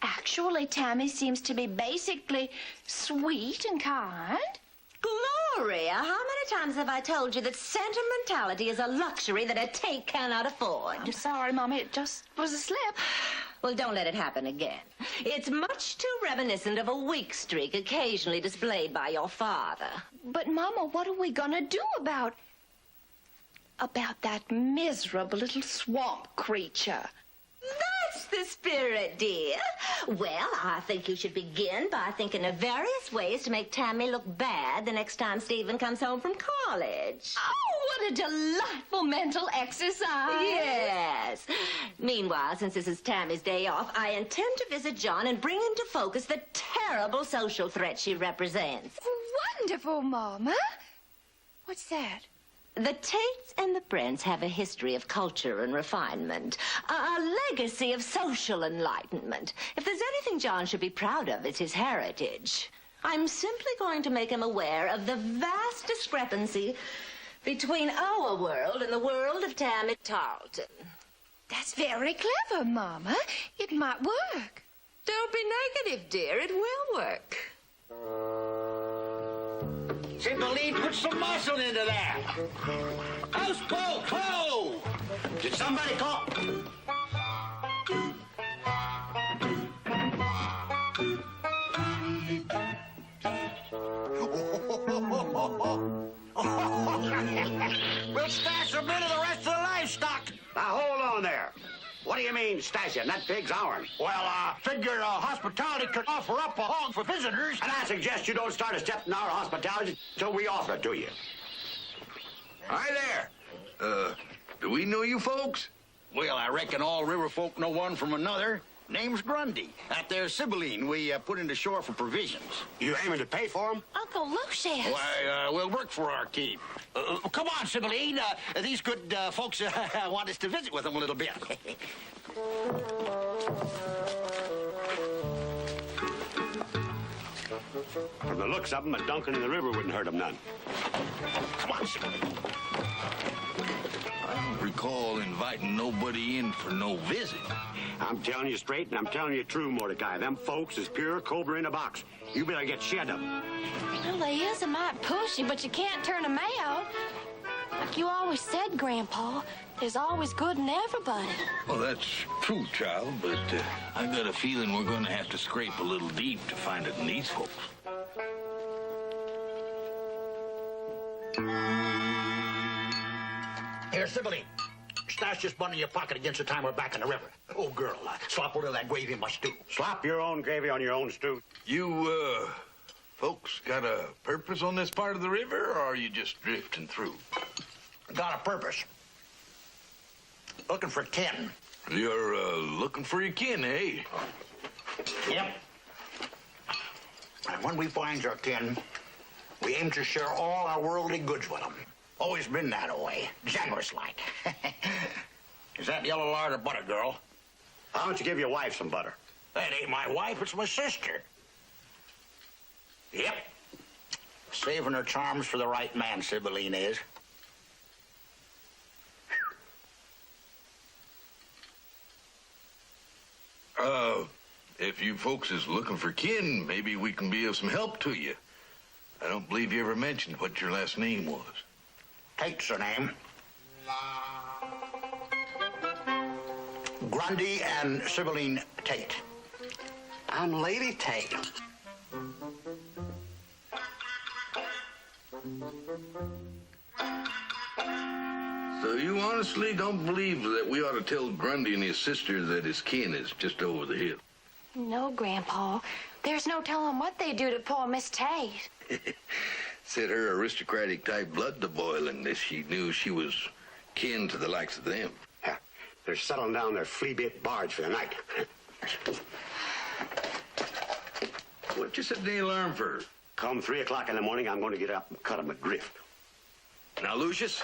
Actually, Tammy seems to be basically sweet and kind. Gloria, how many times have I told you that sentimentality is a luxury that a Tate cannot afford? I'm sorry, Mama. It just was a slip. Well, don't let it happen again. It's much too reminiscent of a weak streak occasionally displayed by your father. But, Mama, what are we gonna do about that miserable little swamp creature? That's the spirit, dear. Well, I think you should begin by thinking of various ways to make Tammy look bad the next time Stephen comes home from college. Oh, what a delightful mental exercise. Yes. Meanwhile, since this is Tammy's day off, I intend to visit John and bring into focus the terrible social threat she represents. Wonderful, Mama. What's that? The Tates and the Brents have a history of culture and refinement, a legacy of social enlightenment. If there's anything John should be proud of, it's his heritage. I'm simply going to make him aware of the vast discrepancy between our world and the world of Tammy Tarleton. That's very clever, Mama. It might work. Don't be negative, dear. It will work. Cymbeline, put some muscle into that. Houseboat, ho! Did somebody call? We'll stash a bit of the rest of the livestock. Now, hold on there. What do you mean, stashing? That pig's ours. Well, I figure hospitality could offer up a hog for visitors. And I suggest you don't start accepting our hospitality until we offer it to you. Hi there. Do we know you folks? Well, I reckon all river folk know one from another. Name's Grundy. That there's Cymbeline we put into shore for provisions. You aiming to pay for them? Uncle Lucius. Why, we'll work for our keep. Come on, Cymbeline. These good folks want us to visit with them a little bit. From the looks of them, a dunking in the river wouldn't hurt them none. Come on, Sybil. I don't recall inviting nobody in for no visit. I'm telling you straight, and I'm telling you true, Mordecai. Them folks is pure cobra in a box. You better get shed of them. Well, they is a mite pushy, but you can't turn them out. Like you always said, Grandpa, there's always good in everybody. Well, that's true, child, but I got a feeling we're going to have to scrape a little deep to find it in these folks. Here, Sibylline, stash this bun in your pocket against the time we're back in the river. Oh, girl, slop a little of that gravy in my stew. Slop your own gravy on your own stew. You, folks got a purpose on this part of the river, or are you just drifting through? Got a purpose. Looking for kin. You're, looking for your kin, eh? Yep. And when we find our kin, we aim to share all our worldly goods with them. Always been that way. Generous-like. Is that yellow lard or butter, girl? Why don't you give your wife some butter? That ain't my wife, it's my sister. Yep. Saving her charms for the right man, Sibylline is. If you folks is looking for kin, maybe we can be of some help to you. I don't believe you ever mentioned what your last name was. Tate's her name. Grundy and Sibylline Tate. I'm Lady Tate. So you honestly don't believe that we ought to tell Grundy and his sister that his kin is just over the hill? No, Grandpa. There's no telling what they do to poor Miss Tate. Set her aristocratic type blood to boiling if she knew she was kin to the likes of them. Yeah, they're settling down their flea-bit barge for the night. What you set the alarm for? Come 3 o'clock in the morning, I'm going to get up and cut 'em adrift. Now, Lucius,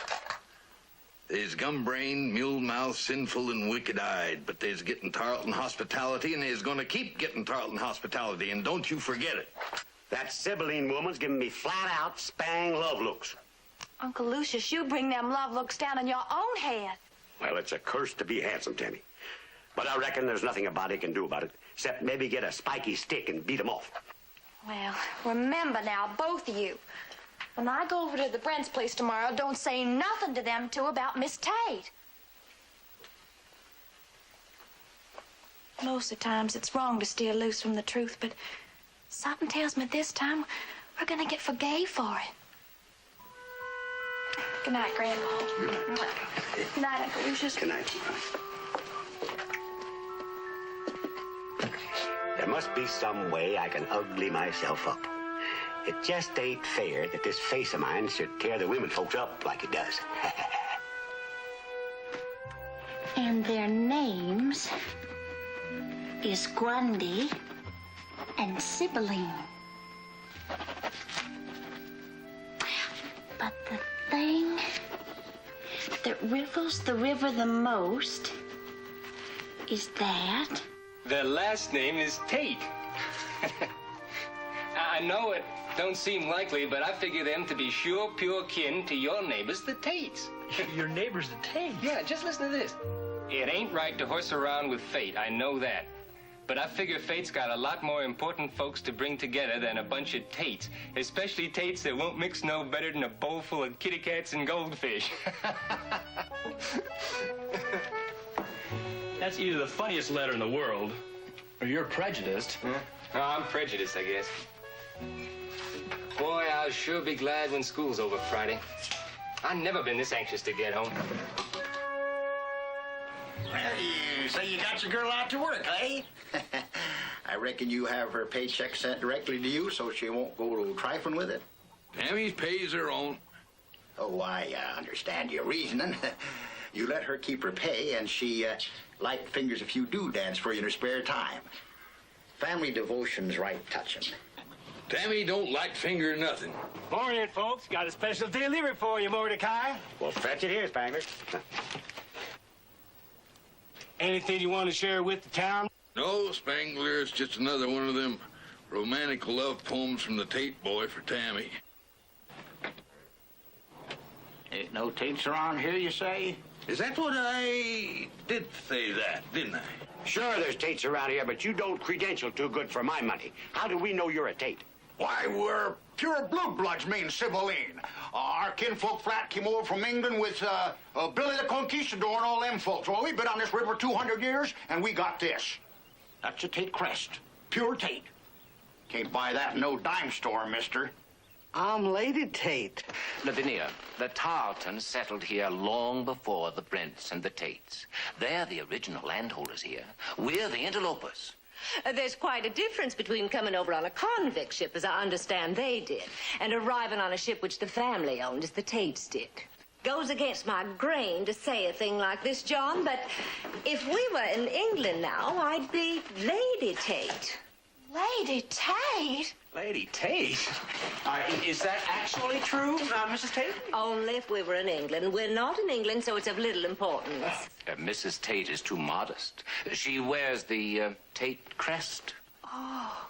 there's gum-brained, mule-mouthed, sinful, and wicked-eyed, but there's getting Tarleton hospitality, and there's going to keep getting Tarleton hospitality, and don't you forget it. That Sibylline woman's giving me flat-out spang love looks. Uncle Lucius, you bring them love looks down on your own head. Well, it's a curse to be handsome, Tammy. But I reckon there's nothing a body can do about it, except maybe get a spiky stick and beat 'em off. Well, remember now, both of you. When I go over to the Brent's place tomorrow, don't say nothing to them two about Miss Tate. Most of the times it's wrong to steer loose from the truth, but something tells me this time we're gonna get forgave for it. Good night, Grandpa. Good night. Good night, Uncle Lucius. Good night. There must be some way I can ugly myself up. It just ain't fair that this face of mine should tear the women folks up like it does. And their names is Grundy and Sibylline. But the thing that riffles the river the most is that their last name is Tate. I know it don't seem likely, but I figure them to be sure pure kin to your neighbors, the Tates. Your neighbors, the Tates? Yeah, just listen to this. It ain't right to horse around with fate, I know that. But I figure fate's got a lot more important folks to bring together than a bunch of Tates, especially Tates that won't mix no better than a bowl full of kitty cats and goldfish. That's either the funniest letter in the world, or you're prejudiced. Huh? Oh, I'm prejudiced, I guess. Boy, I'll sure be glad when school's over Friday. I've never been this anxious to get home. Well, you say you got your girl out to work, eh? I reckon you have her paycheck sent directly to you so she won't go to trifling with it. Tammy pays her own. Oh, I understand your reasoning. You let her keep her pay, and she light fingers a few doodads for you in her spare time. Family devotion's right touching. Tammy don't light finger nothing. Morning, folks. Got a special delivery for you, Mordecai. Well, fetch it here, Spangler. Anything you want to share with the town? No, Spangler, it's just another one of them Romantic love poems from the Tate boy for Tammy. Ain't no Tates around here, you say? Is that what I did say that, didn't I? Sure, there's Tates around here, but you don't credential too good for my money. How do we know you're a Tate? Why, we're pure blue bloods, me and Sibylline. Our kinfolk flat came over from England with Billy the Conquistador and all them folks. Well, we've been on this river 200 years, and we got this. That's a Tate crest. Pure Tate. Can't buy that in no dime store, mister. I'm Lady Tate. Lavinia, the Tarletons settled here long before the Brents and the Tates. They're the original landholders here. We're the interlopers. There's quite a difference between coming over on a convict ship, as I understand they did, and arriving on a ship which the family owned, as the Tates did. Goes against my grain to say a thing like this, John, but if we were in England now, I'd be Lady Tate. Lady Tate? Lady Tate? Is that actually true, Mrs. Tate? Only if we were in England. We're not in England, so it's of little importance. Mrs. Tate is too modest. She wears the Tate crest. Oh,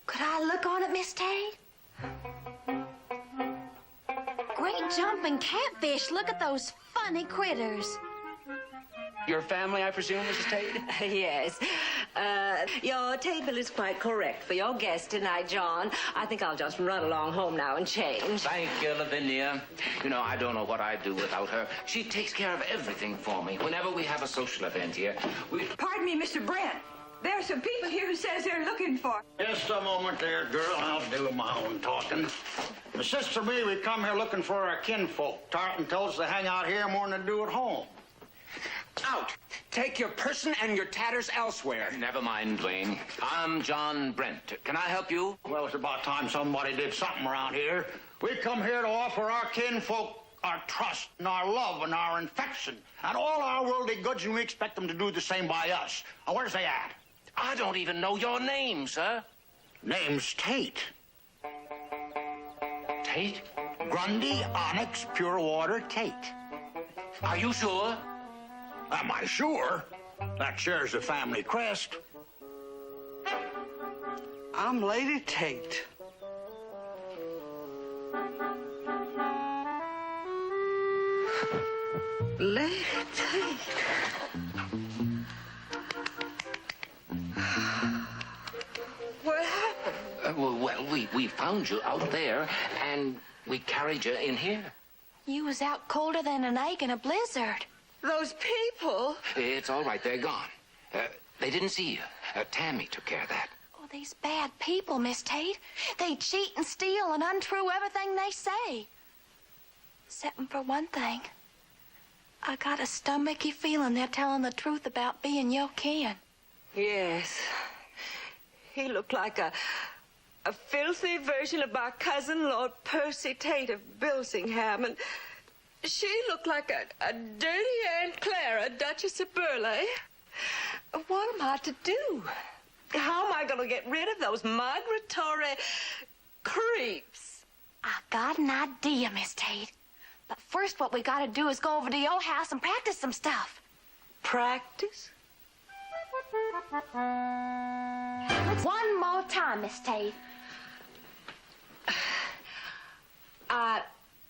could I look on it, Miss Tate? Great jumping catfish. Look at those funny critters. Your family, I presume, Mrs. Tate? Yes. Your table is quite correct for your guest tonight, John. I think I'll just run along home now and change. Thank you, Lavinia. You know, I don't know what I'd do without her. She takes care of everything for me. Whenever we have a social event here, we... Pardon me, Mr. Brent. There are some people here who says they're looking for... Just a moment there, girl. I'll do my own talking. The sister and me, we come here looking for our kinfolk. Tarleton tells us they hang out here more than they do at home. Out! Take your person and your tatters elsewhere. Never mind, Dwayne. I'm John Brent. Can I help you? Well, it's about time somebody did something around here. We come here to offer our kinfolk our trust and our love and our affection and all our worldly goods, and we expect them to do the same by us. Now, where's they at? I don't even know your name, sir. Name's Tate. Tate? Grundy Onyx Pure Water Tate. Are you sure? Am I sure? That shares the family crest. I'm Lady Tate. Lady Tate. What happened? Well, we found you out there, and we carried you in here. You was out colder than an egg in a blizzard. Those people? It's all right. They're gone. They didn't see you. Tammy took care of that. Oh, these bad people, Miss Tate. They cheat and steal and untrue everything they say. Except for one thing. I got a stomachy feeling they're telling the truth about being your kin. Yes. He looked like a filthy version of my cousin, Lord Percy Tate of Bilsingham, and she looked like a dirty Aunt Clara, Duchess of Burleigh. What am I to do? How am I going to get rid of those migratory creeps? I got an idea, Miss Tate. But first what we gotta do is go over to your house and practice some stuff. Practice? One more time, Miss Tate. I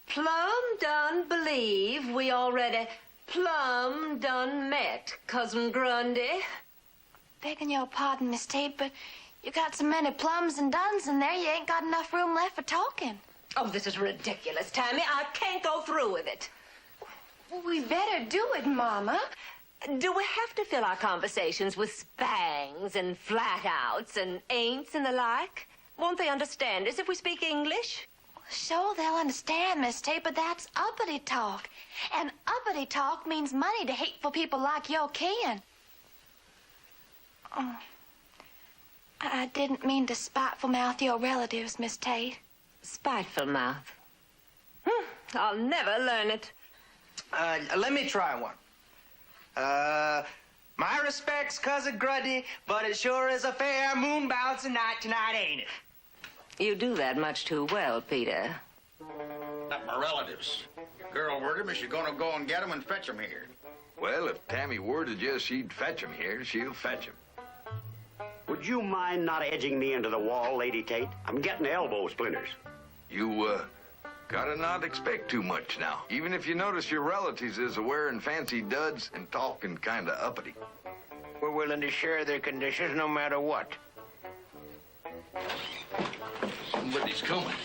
plumb done believe we already plumb done met, Cousin Grundy. Begging your pardon, Miss Tate, but you got so many plums and duns in there, you ain't got enough room left for talking. Oh, this is ridiculous, Tammy. I can't go through with it. Well, we better do it, Mama. Do we have to fill our conversations with spangs and flat-outs and ain'ts and the like? Won't they understand us if we speak English? Sure, they'll understand, Miss Tate, but that's uppity talk. And uppity talk means money to hateful people like your kin. Oh, I didn't mean to spiteful mouth your relatives, Miss Tate. Spiteful mouth. I'll never learn it. Let me try one. My respects, Cousin Grundy, but it sure is a fair moon bouncing night tonight, ain't it? You do that much too well, Peter. Not my relatives. Your girl worded me she's gonna go and get 'em and fetch 'em here. Well, if Tammy worded you she'd fetch him here, she'll fetch him. Would Would you mind not edging me into the wall, Lady Tate? I'm getting elbow splinters. You, gotta not expect too much now. Even if you notice your relatives is wearing fancy duds and talking kinda uppity. We're willing to share their conditions no matter what. Somebody's coming.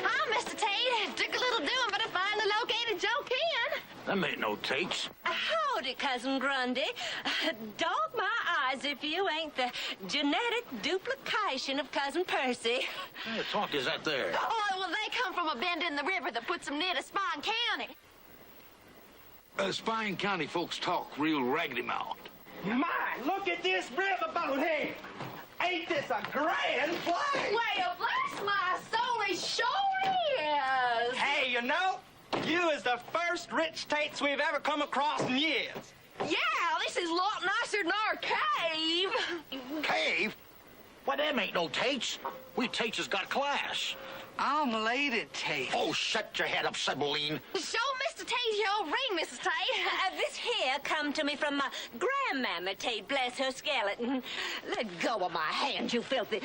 Hi, Mr. Tate. Took a little doing, but I finally located Joe Ken. Them ain't no Tates. Howdy, Cousin Grundy. Dog my eyes if you ain't the genetic duplication of Cousin Percy. What the talk is that there? Oh, well, they come from a bend in the river that puts them near to Spine County. Spine County folks talk real raggedy-mouthed. My, look at this riverboat here. Ain't this a grand place? Well, bless my soul, it sure is. Hey, you know, you is the first rich Tates we've ever come across in years. Yeah, this is a lot nicer than our cave. Cave? Well, them ain't no Tates. We Tates has got class. I'm Lady Tate. Oh, shut your head up, Sibylline. Show Mr. Tate your ring, Mrs. Tate. This here come to me from my grandmama Tate, bless her skeleton. Let go of my hand, you filthy...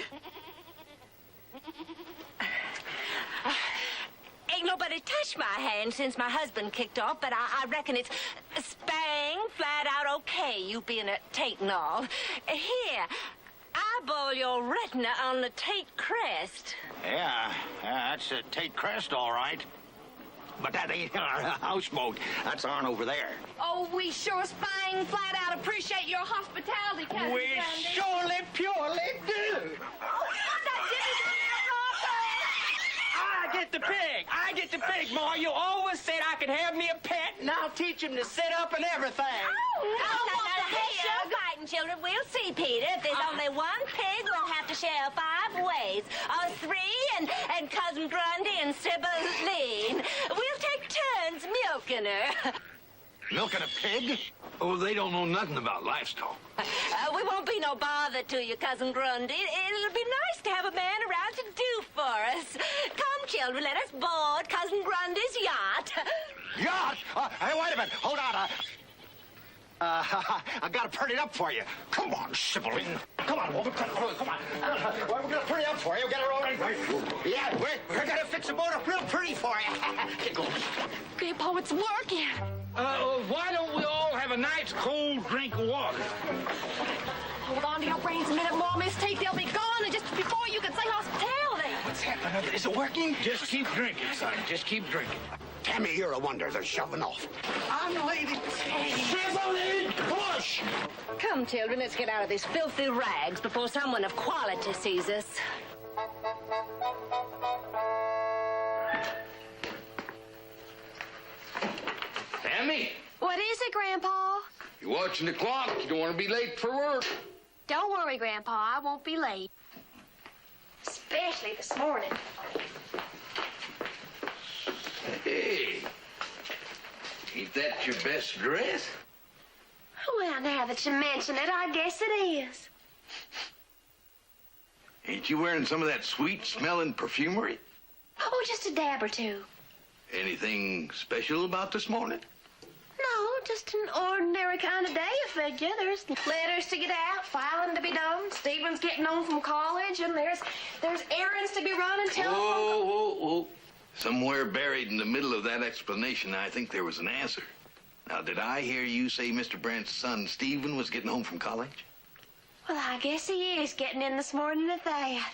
Ain't nobody touched my hand since my husband kicked off, but I reckon it's spang flat out okay, you being a Tate and all. Here, eyeball your retina on the Tate crest. Yeah, that's a Tate crest, all right. But that ain't our houseboat. That's ourn over there. Oh, we sure spang flat out appreciate your hospitality, Cousin We Grundy. surely, purely do. I get the pig, Ma. You always said I could have me a pet, and I'll teach him to sit up and everything. Now, hey, fighting children, we'll see, Peter. If there's only one pig, we'll have to share 5 ways. 3, and Cousin Grundy and Sibylline. We'll take turns milking her. Milking a pig? Oh, they don't know nothing about livestock. We won't be no bother to you, Cousin Grundy. It'll be nice to have a man around to do for us. Come, children, let us board Cousin Grundy's yacht. Yacht? Hey, wait a minute. Hold on. I gotta put it up for you. Come on, Sibylline. Come on, woman. Come on. We're gonna put it up for you. We'll get it all ready. Yeah, we're gonna fix the boat up real pretty for you. Get going. Grandpa, it's working. Why don't we all have a nice cold drink of water? Hold on to your brains a minute more, Miss Tate. They'll be gone and just before you can say hospitality. What's happening? Is it working? Just keep drinking, son. Just keep drinking. Tammy, you're a wonder. They're shoving off. I'm Lady Tate. Sibylline, push! Come, children, let's get out of these filthy rags before someone of quality sees us. Tammy, What is it, Grandpa? you're watching the clock. You don't want to be late for work. Don't worry, Grandpa. I won't be late. Especially this morning. Hey, ain't that your best dress? Well, now that you mention it, I guess it is. Ain't you wearing some of that sweet-smelling perfumery? Oh, just a dab or two. Anything special about this morning? No, just an ordinary kind of day, I figure. There's letters to get out, filing to be done, Stephen's getting home from college, and there's errands to be run and telephone. Whoa. Somewhere buried in the middle of that explanation, I think there was an answer. Now, did I hear you say Mr. Brandt's son, Stephen, was getting home from college? Well, I guess he is getting in this morning at that.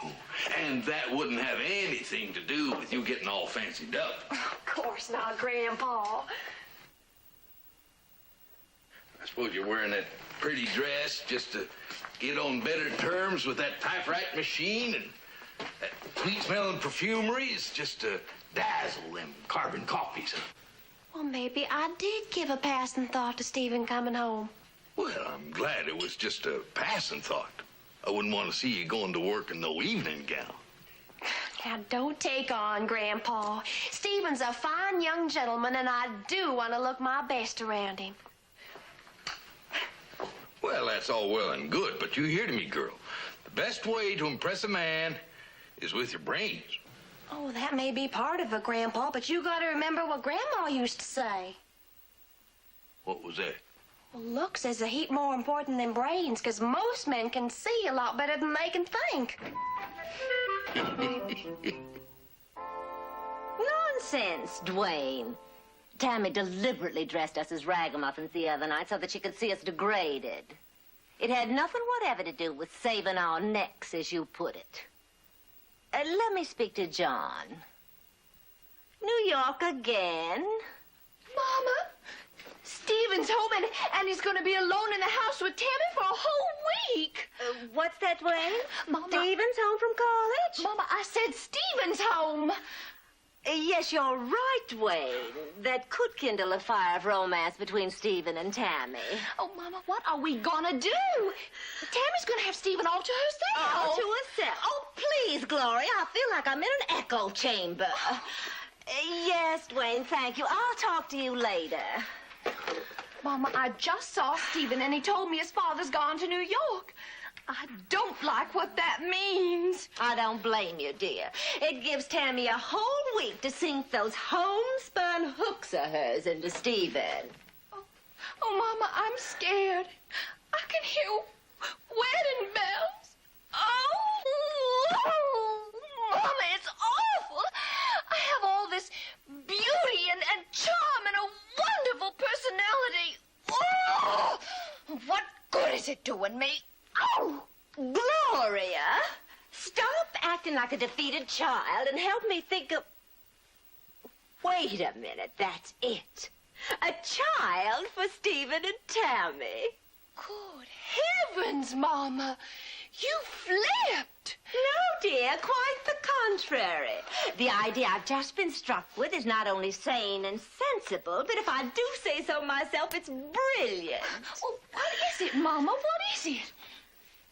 Oh, and that wouldn't have anything to do with you getting all fancied up. Of course not, Grandpa. I suppose you're wearing that pretty dress just to get on better terms with that typewrite machine, and that sweet-smelling perfumery is just to dazzle them carbon copies. Well, maybe I did give a passing thought to Stephen coming home. Well, I'm glad it was just a passing thought. I wouldn't want to see you going to work in no evening gown. Now, don't take on, Grandpa. Stephen's a fine young gentleman, and I do want to look my best around him. Well, that's all well and good, but you hear to me, girl. The best way to impress a man is with your brains. Oh, that may be part of it, Grandpa, but you got to remember what Grandma used to say. What was that? Well, looks is a heap more important than brains, because most men can see a lot better than they can think. Nonsense, Dwayne. Tammy deliberately dressed us as ragamuffins the other night so that she could see us degraded. It had nothing whatever to do with saving our necks, as you put it. Let me speak to John. New York again? Mama, Stephen's home and he's going to be alone in the house with Tammy for a whole week. What's that, Dwayne? Mama. Stephen's home from college? Mama, I said Stephen's home. Yes, you're right, Wayne. That could kindle a fire of romance between Stephen and Tammy. Oh, Mama, what are we gonna do? Tammy's gonna have Stephen all to herself. All to herself. Oh, please, Gloria. I feel like I'm in an echo chamber. Yes, Dwayne, thank you. I'll talk to you later. Mama, I just saw Stephen and he told me his father's gone to New York. I don't like what that means. I don't blame you, dear. It gives Tammy a whole week to sink those homespun hooks of hers into Stephen. Oh, Mama, I'm scared. I can hear wedding bells. Oh, Mama, it's awful. I have all this beauty and charm and a wonderful personality. Oh, what good is it doing me? Oh, Gloria, stop acting like a defeated child and help me think of... Wait a minute, that's it. A child for Stephen and Tammy. Good heavens, Mama. You flipped. No, dear, quite the contrary. The idea I've just been struck with is not only sane and sensible, but if I do say so myself, it's brilliant. Oh, what is it, Mama? What is it?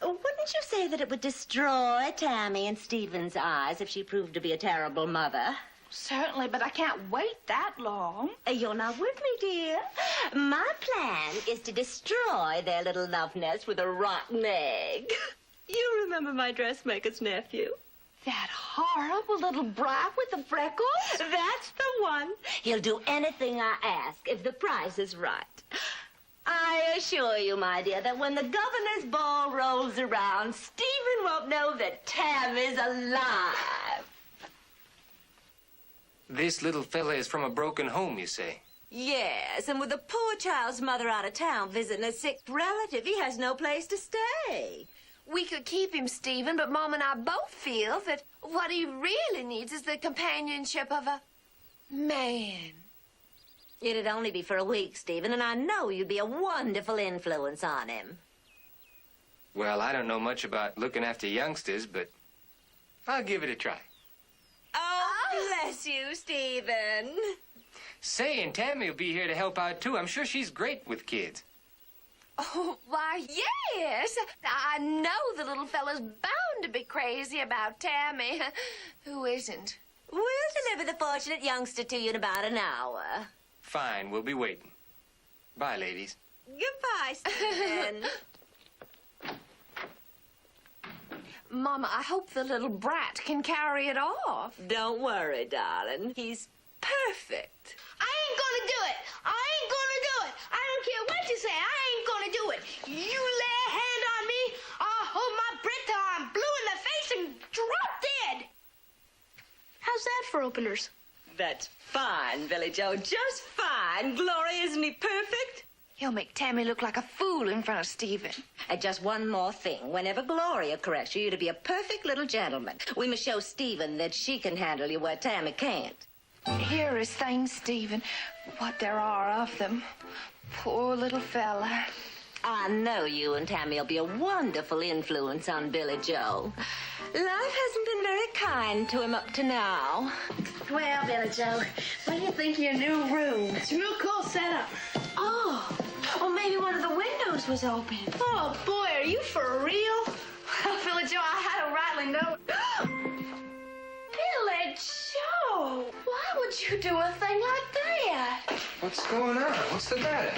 Wouldn't you say that it would destroy Tammy in Stephen's eyes if she proved to be a terrible mother? Certainly, but I can't wait that long. You're not with me, dear. My plan is to destroy their little love nest with a rotten egg. You remember my dressmaker's nephew? That horrible little brat with the freckles? That's the one. He'll do anything I ask if the price is right. I assure you, my dear, that when the governor's ball rolls around, Stephen won't know that Tammy's alive. This little fella is from a broken home, you say? Yes, and with the poor child's mother out of town visiting a sick relative, he has no place to stay. We could keep him, Stephen, but Mom and I both feel that what he really needs is the companionship of a man. It'd only be for a week, Stephen, and I know you'd be a wonderful influence on him. Well, I don't know much about looking after youngsters, but I'll give it a try. Oh, bless you, Stephen. Say, and Tammy will be here to help out, too. I'm sure she's great with kids. Oh, why, yes. I know the little fella's bound to be crazy about Tammy. Who isn't? We'll deliver the fortunate youngster to you in about an hour. Fine, we'll be waiting. Bye, ladies. Goodbye, Stephen. Mama, I hope the little brat can carry it off. Don't worry, darling. He's perfect. I ain't gonna do it. I ain't gonna do it. I don't care what you say. I ain't gonna do it. You lay a hand on me, I'll hold my breath till I'm blue in the face and drop dead. How's that for openers? That's fine, Billy Joe. Just fine. Gloria, isn't he perfect? He'll make Tammy look like a fool in front of Stephen. And just one more thing. Whenever Gloria corrects you, you're to be a perfect little gentleman. We must show Stephen that she can handle you where Tammy can't. Here is things, Stephen, what there are of them. Poor little fella. I know you and Tammy will be a wonderful influence on Billy Joe. Life hasn't been very kind to him up to now. Well, Billy Joe, what do you think of your new room? It's a real cool setup. Oh, maybe one of the windows was open. Oh, boy, are you for real? Billy Joe, I had a rattling note. Billy Joe, why would you do a thing like that? What's going on? What's the matter?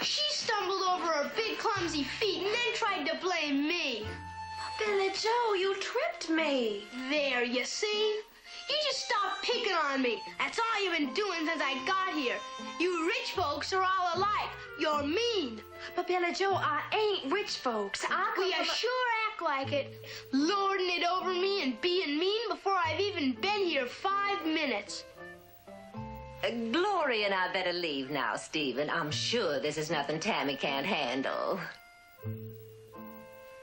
She stumbled over her big clumsy feet and then tried to blame me. Billy Joe, you tripped me. There, you see? You just stop picking on me. That's all you've been doing since I got here. You rich folks are all alike. You're mean. But Billy Joe, I ain't rich folks. Well, you sure act like it. Lording it over me and being mean before I've even been here 5 minutes. Gloria and I better leave now, Stephen. I'm sure this is nothing Tammy can't handle.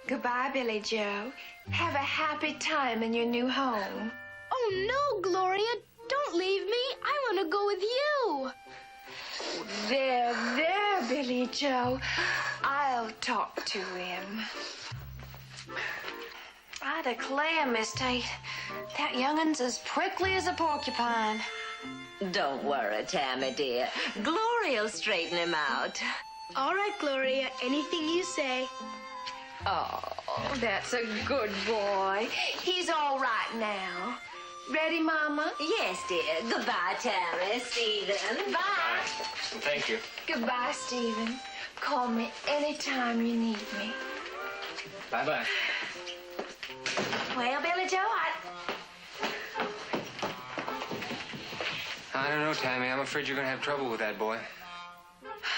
Goodbye, Billy Joe. Have a happy time in your new home. Oh, no, Gloria. Don't leave me. I want to go with you. There, Billy Joe. I'll talk to him. I declare, Miss Tate, that youngin's as prickly as a porcupine. Don't worry, Tammy, dear. Gloria'll straighten him out. All right, Gloria. Anything you say. Oh, that's a good boy. He's all right now. Ready, Mama? Yes, dear. Goodbye, Tammy. Stephen. Bye. Thank you. Goodbye, Stephen. Call me anytime you need me. Bye-bye. Well, Billy Joe, I don't know, Tammy. I'm afraid you're going to have trouble with that boy.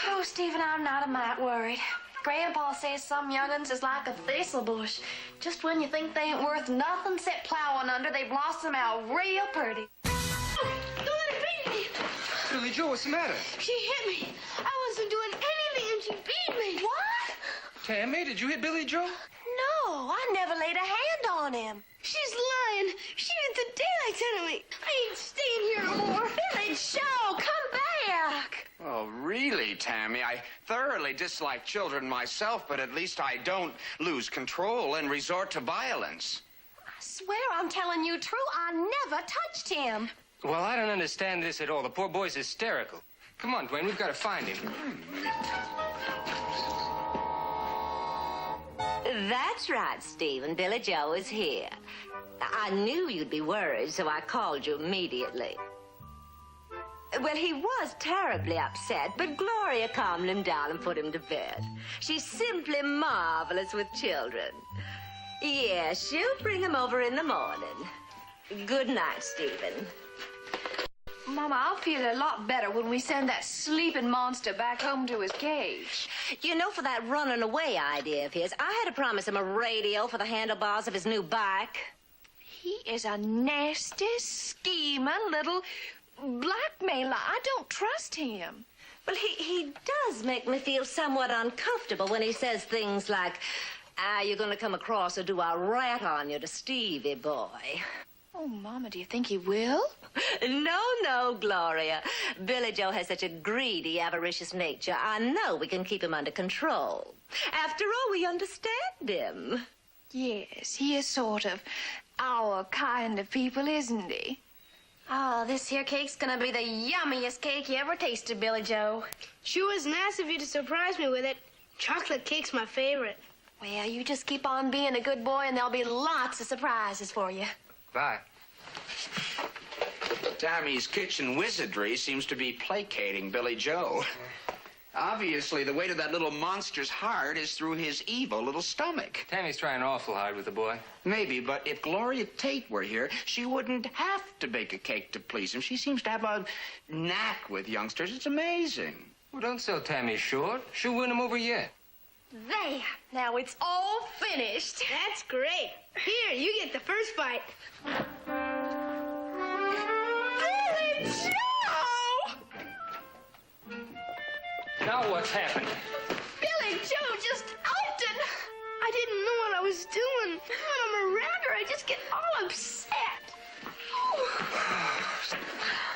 Oh, Stephen, I'm not a mite worried. Grandpa says some young'uns is like a thistle bush. Just when you think they ain't worth nothing except plowing under, they blossom out real pretty. Don't let her beat me. Billy Joe, what's the matter? She hit me. I wasn't doing anything and she beat me. What? Tammy, did you hit Billy Joe? No, I never laid a hand on him. She's lying. She beat the daylights out of me. I ain't staying here no more. Billy Joe, come back. Oh, really, Tammy? I thoroughly dislike children myself, but at least I don't lose control and resort to violence. I swear I'm telling you true. I never touched him. Well, I don't understand this at all. The poor boy's hysterical. Come on, Dwayne, we've got to find him. That's right, Stephen. Billy Joe is here. I knew you'd be worried, so I called you immediately. Well, he was terribly upset, but Gloria calmed him down and put him to bed. She's simply marvelous with children. Yes, she'll bring him over in the morning. Good night, Stephen. Mama, I'll feel a lot better when we send that sleeping monster back home to his cage. You know, for that running away idea of his, I had to promise him a radio for the handlebars of his new bike. He is a nasty, scheming little blackmailer. I don't trust him. Well, he does make me feel somewhat uncomfortable when he says things like, you're going to come across or do a rat on you to Stevie boy. Oh, Mama, do you think he will? No, Gloria. Billy Joe has such a greedy, avaricious nature. I know we can keep him under control. After all, we understand him. Yes, he is sort of our kind of people, isn't he? Oh, this here cake's gonna be the yummiest cake you ever tasted, Billy Joe. Sure was nice of you to surprise me with it. Chocolate cake's my favorite. Well, you just keep on being a good boy and there'll be lots of surprises for you. Bye. Tammy's kitchen wizardry seems to be placating Billy Joe. Obviously, the way to that little monster's heart is through his evil little stomach. Tammy's trying awful hard with the boy. Maybe, but if Gloria Tate were here, she wouldn't have to bake a cake to please him. She seems to have a knack with youngsters. It's amazing. Well, don't sell Tammy short. She'll win him over yet. There. Now it's all finished. That's great. Here, you get the first bite. Billy Joe! Now what's happened? Billy Joe just outed. I didn't know what I was doing. When I'm around her, I just get all upset.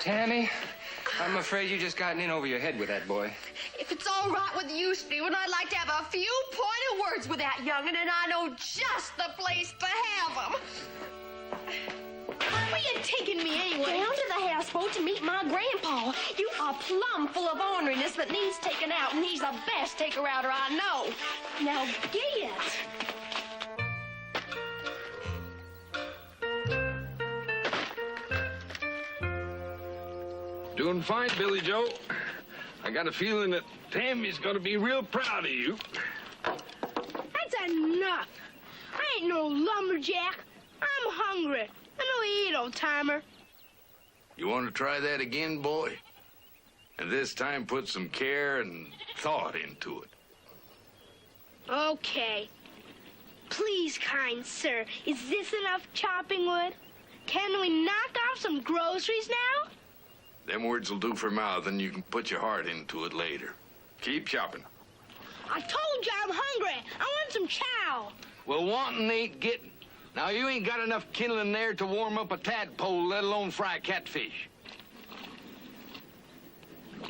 Tammy, I'm afraid you just gotten in over your head with that boy. If it's all right with you, Stephen, I'd like to have a few pointed words with that young'un, and I know just the place to have 'em. Where you taking me anyway? Down to the houseboat to meet my grandpa. You are plumb full of orneriness that needs taken out, and he's the best taker-outer I know. Now get it. Doing fine, Billy Joe. I got a feeling that Tammy's gonna be real proud of you. That's enough. I ain't no lumberjack. I'm hungry. I know you ain't, old-timer. You want to try that again, boy? And this time put some care and thought into it. Okay. Please, kind sir, is this enough chopping wood? Can we knock off some groceries now? Them words will do for mouthing. You can put your heart into it later. Keep chopping. I told you I'm hungry. I want some chow. Well, wanting ain't getting. Now, you ain't got enough kindling there to warm up a tadpole, let alone fry catfish.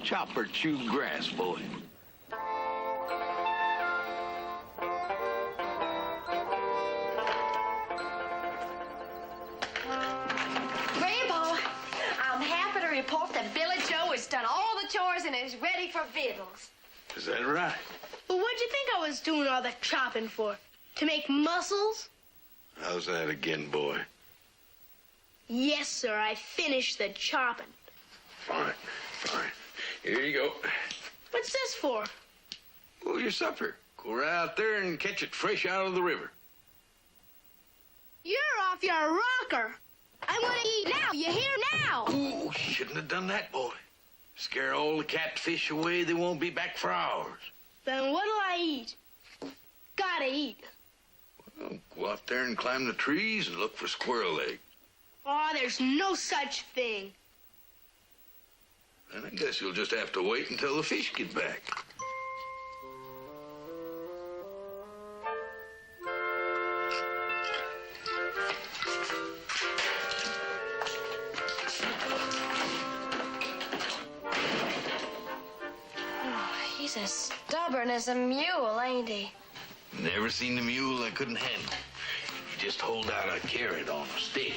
Chop or chew grass, boy. Grandpa, I'm happy to report that Billy Joe has done all the chores and is ready for victuals. Is that right? Well, what'd you think I was doing all that chopping for? To make mussels? How's that again, boy? Yes, sir, I finished the chopping. Fine. Here you go. What's this for? Oh, your supper. Go right out there and catch it fresh out of the river. You're off your rocker. I want to eat now. You hear now? Ooh, shouldn't have done that, boy. Scare all the catfish away. They won't be back for hours. Then what'll I eat? Gotta eat. Well, go out there and climb the trees and look for squirrel eggs. Oh, there's no such thing. And I guess you'll just have to wait until the fish get back. He's as stubborn as a mule, ain't he? Never seen a mule I couldn't handle. You just hold out a carrot on a stick.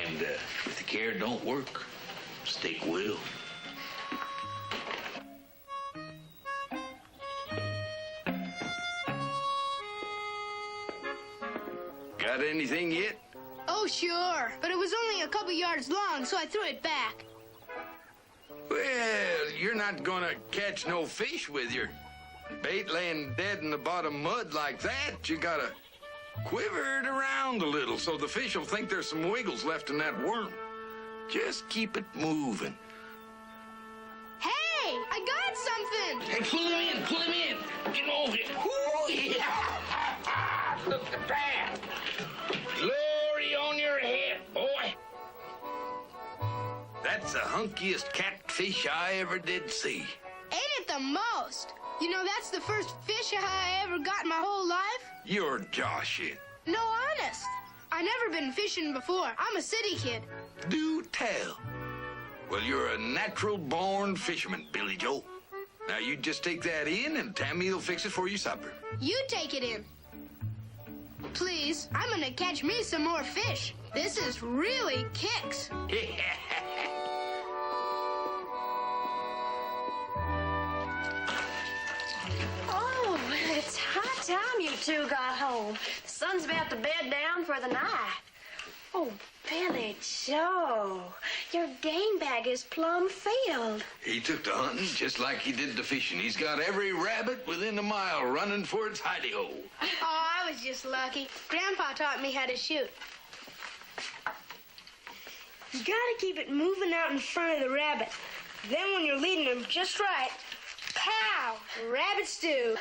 And if the carrot don't work, stick will. Got anything yet? Oh, sure. But it was only a couple yards long, so I threw it back. Well, you're not gonna catch no fish with your bait laying dead in the bottom mud like that. You gotta quiver it around a little so the fish will think there's some wiggles left in that worm. Just keep it moving. Hey, I got something. Hey, pull him in. Get over it. Ooh, yeah. Look at that. Glory on your head, boy. That's the hunkiest catfish I ever did see. Ain't it the most? You know, that's the first fish I ever got in my whole life. You're joshing. No, honest. I never been fishing before. I'm a city kid. Do tell. Well, you're a natural-born fisherman, Billy Joe. Now, you just take that in, and Tammy will fix it for you supper. You take it in. Please, I'm gonna catch me some more fish. This is really kicks. Oh, it's high time you two got home. The sun's about to bed down for the night. Oh, Billy Joe, your game bag is plumb filled. He took to hunting just like he did the fishing. He's got every rabbit within a mile running for its hidey-hole. Oh, I was just lucky. Grandpa taught me how to shoot. You gotta keep it moving out in front of the rabbit. Then when you're leading them just right, pow, rabbit stew.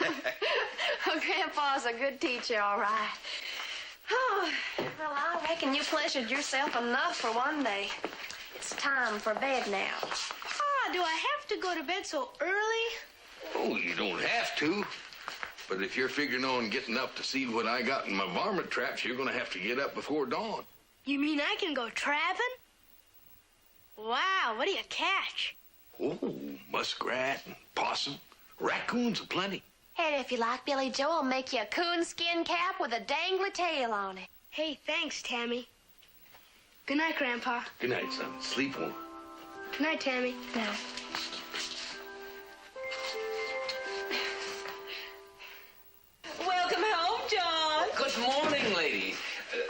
Oh, Grandpa's a good teacher, all right. Oh, well, I reckon you pleasured yourself enough for one day. It's time for bed now. Ah, do I have to go to bed so early? Oh, you don't have to. But if you're figuring on getting up to see what I got in my varmint traps, you're going to have to get up before dawn. You mean I can go trapping? Wow, what do you catch? Oh, muskrat and possum, raccoons aplenty. And if you like, Billy Joe, I'll make you a coonskin cap with a dangly tail on it. Hey, thanks, Tammy. Good night, Grandpa. Good night, son. Sleep well. Good night, Tammy. No. Welcome home, John. Good morning, ladies.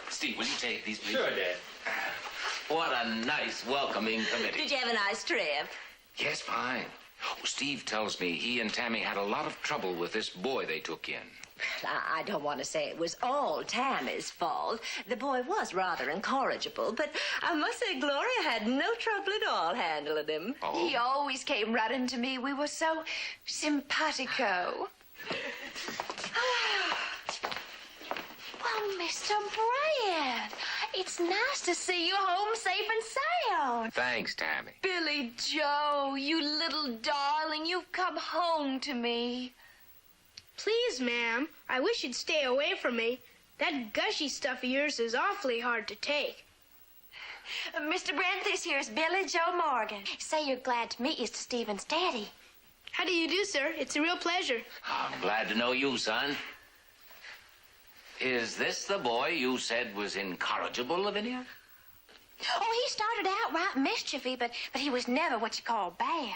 Steve, will you take these, please? Sure, Dad. What a nice welcoming committee. Did you have a nice trip? Yes, fine. Oh, Steve tells me he and Tammy had a lot of trouble with this boy they took in. I don't want to say it was all Tammy's fault. The boy was rather incorrigible, but I must say Gloria had no trouble at all handling him. Oh. He always came running to me. We were so simpatico. Well, Mr. Brand, it's nice to see you home safe and sound. Thanks, Tammy. Billy Joe, you little darling, you've come home to me. Please, ma'am, I wish you'd stay away from me. That gushy stuff of yours is awfully hard to take. Mr. Brand, this here's Billy Joe Morgan. Say you're glad to meet Mr. Stephen's daddy. How do you do, sir? It's a real pleasure. I'm glad to know you, son. Is this the boy you said was incorrigible, Lavinia? Oh, he started out right mischiefy, but he was never what you call bad.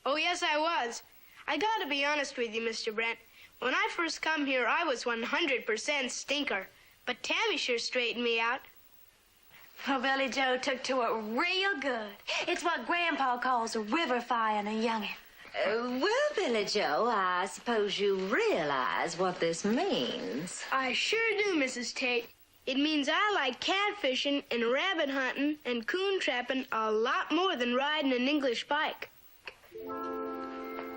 Oh, yes, I was. I gotta be honest with you, Mr. Brent. When I first come here, I was 100% stinker. But Tammy sure straightened me out. Well, Billy Joe took to it real good. It's what Grandpa calls revivifying a youngin'. Well, Billy Joe, I suppose you realize what this means. I sure do, Mrs. Tate. It means I like catfishing and rabbit hunting and coon trapping a lot more than riding an English bike.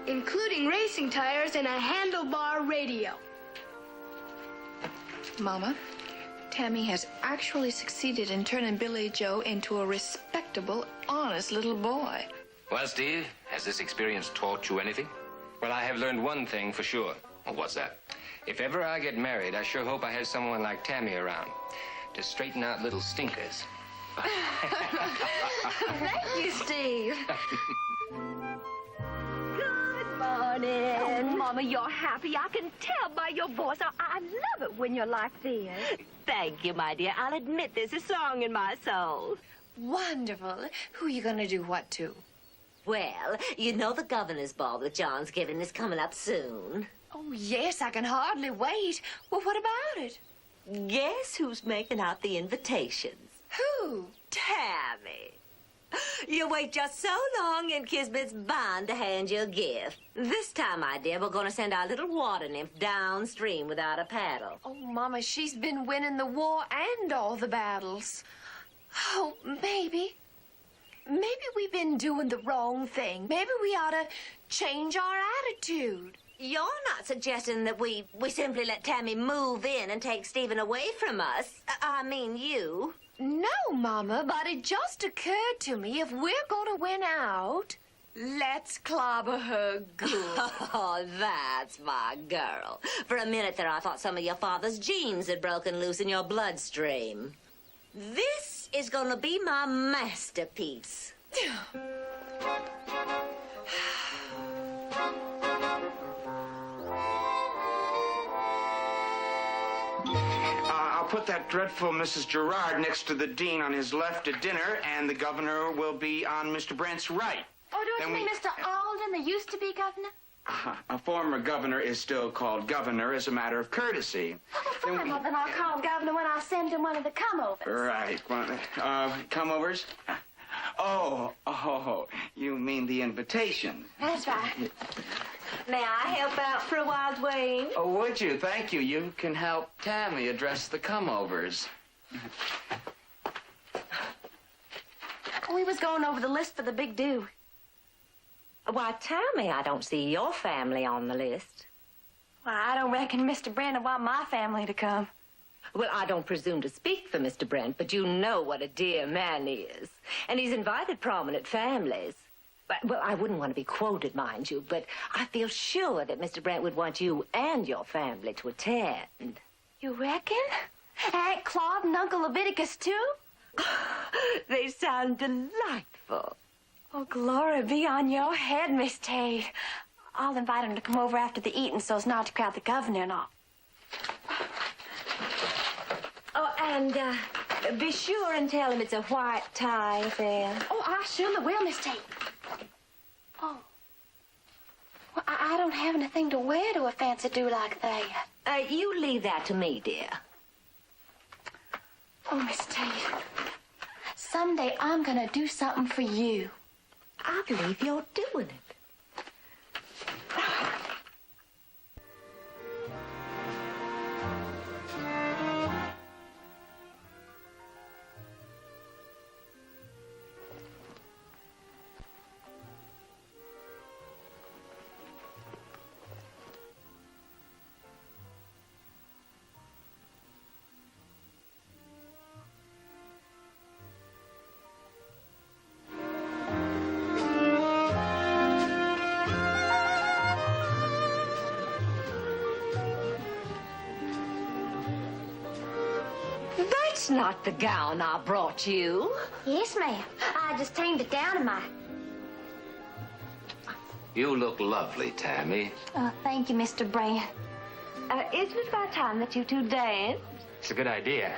Including racing tires and a handlebar radio. Mama, Tammy has actually succeeded in turning Billy Joe into a respectable, honest little boy. Well, Steve, has this experience taught you anything? Well, I have learned one thing for sure. Well, what's that? If ever I get married, I sure hope I have someone like Tammy around to straighten out little stinkers. Thank you, Steve. Good morning. Oh, Mama, you're happy. I can tell by your voice. I love it when you're like this. Thank you, my dear. I'll admit there's a song in my soul. Wonderful. Who are you going to do what to? Well, you know the governor's ball that John's giving is coming up soon. Oh, yes, I can hardly wait. Well, what about it? Guess who's making out the invitations? Who? Tammy. You wait just so long and Kismet's bound to hand you a gift. This time, my dear, we're going to send our little water nymph downstream without a paddle. Oh, Mama, she's been winning the war and all the battles. Oh, maybe we've been doing the wrong thing. Maybe we ought to change our attitude. You're not suggesting that we simply let Tammy move in and take Stephen away from us. I mean, you. No, Mama, but it just occurred to me if we're going to win out, let's clobber her good. Oh, that's my girl. For a minute there, I thought some of your father's genes had broken loose in your bloodstream. This is going to be my masterpiece. I'll put that dreadful Mrs. Gerard next to the dean on his left at dinner, and the governor will be on Mr. Brent's right. Oh, don't you mean Mr. Alden, the used to be governor? A former governor is still called governor as a matter of courtesy. Oh, fine. Well, then I'll call governor when I send him one of the come-overs. Right. Come-overs? Oh, you mean the invitation. That's right. May I help out for a while, Dwayne? Oh, would you? Thank you. You can help Tammy address the come-overs. We was going over the list for the big do. Why, Tammy, I don't see your family on the list. Well, I don't reckon Mr. Brent would want my family to come. Well, I don't presume to speak for Mr. Brent, but you know what a dear man he is. And he's invited prominent families. Well, I wouldn't want to be quoted, mind you, but I feel sure that Mr. Brent would want you and your family to attend. You reckon? Aunt Claude and Uncle Leviticus, too? They sound delightful. Oh, glory be on your head, Miss Tate. I'll invite him to come over after the eating so as not to crowd the governor and all. Oh, and be sure and tell him it's a white tie affair. Oh, I surely will, Miss Tate. Oh. Well, I don't have anything to wear to a fancy do like that. You leave that to me, dear. Oh, Miss Tate. Someday I'm gonna do something for you. I believe you're doing it. That's not the gown I brought you. Yes, ma'am. I just tamed it down in my... You look lovely, Tammy. Oh, thank you, Mr. Brand. Isn't it about time that you two dance? It's a good idea.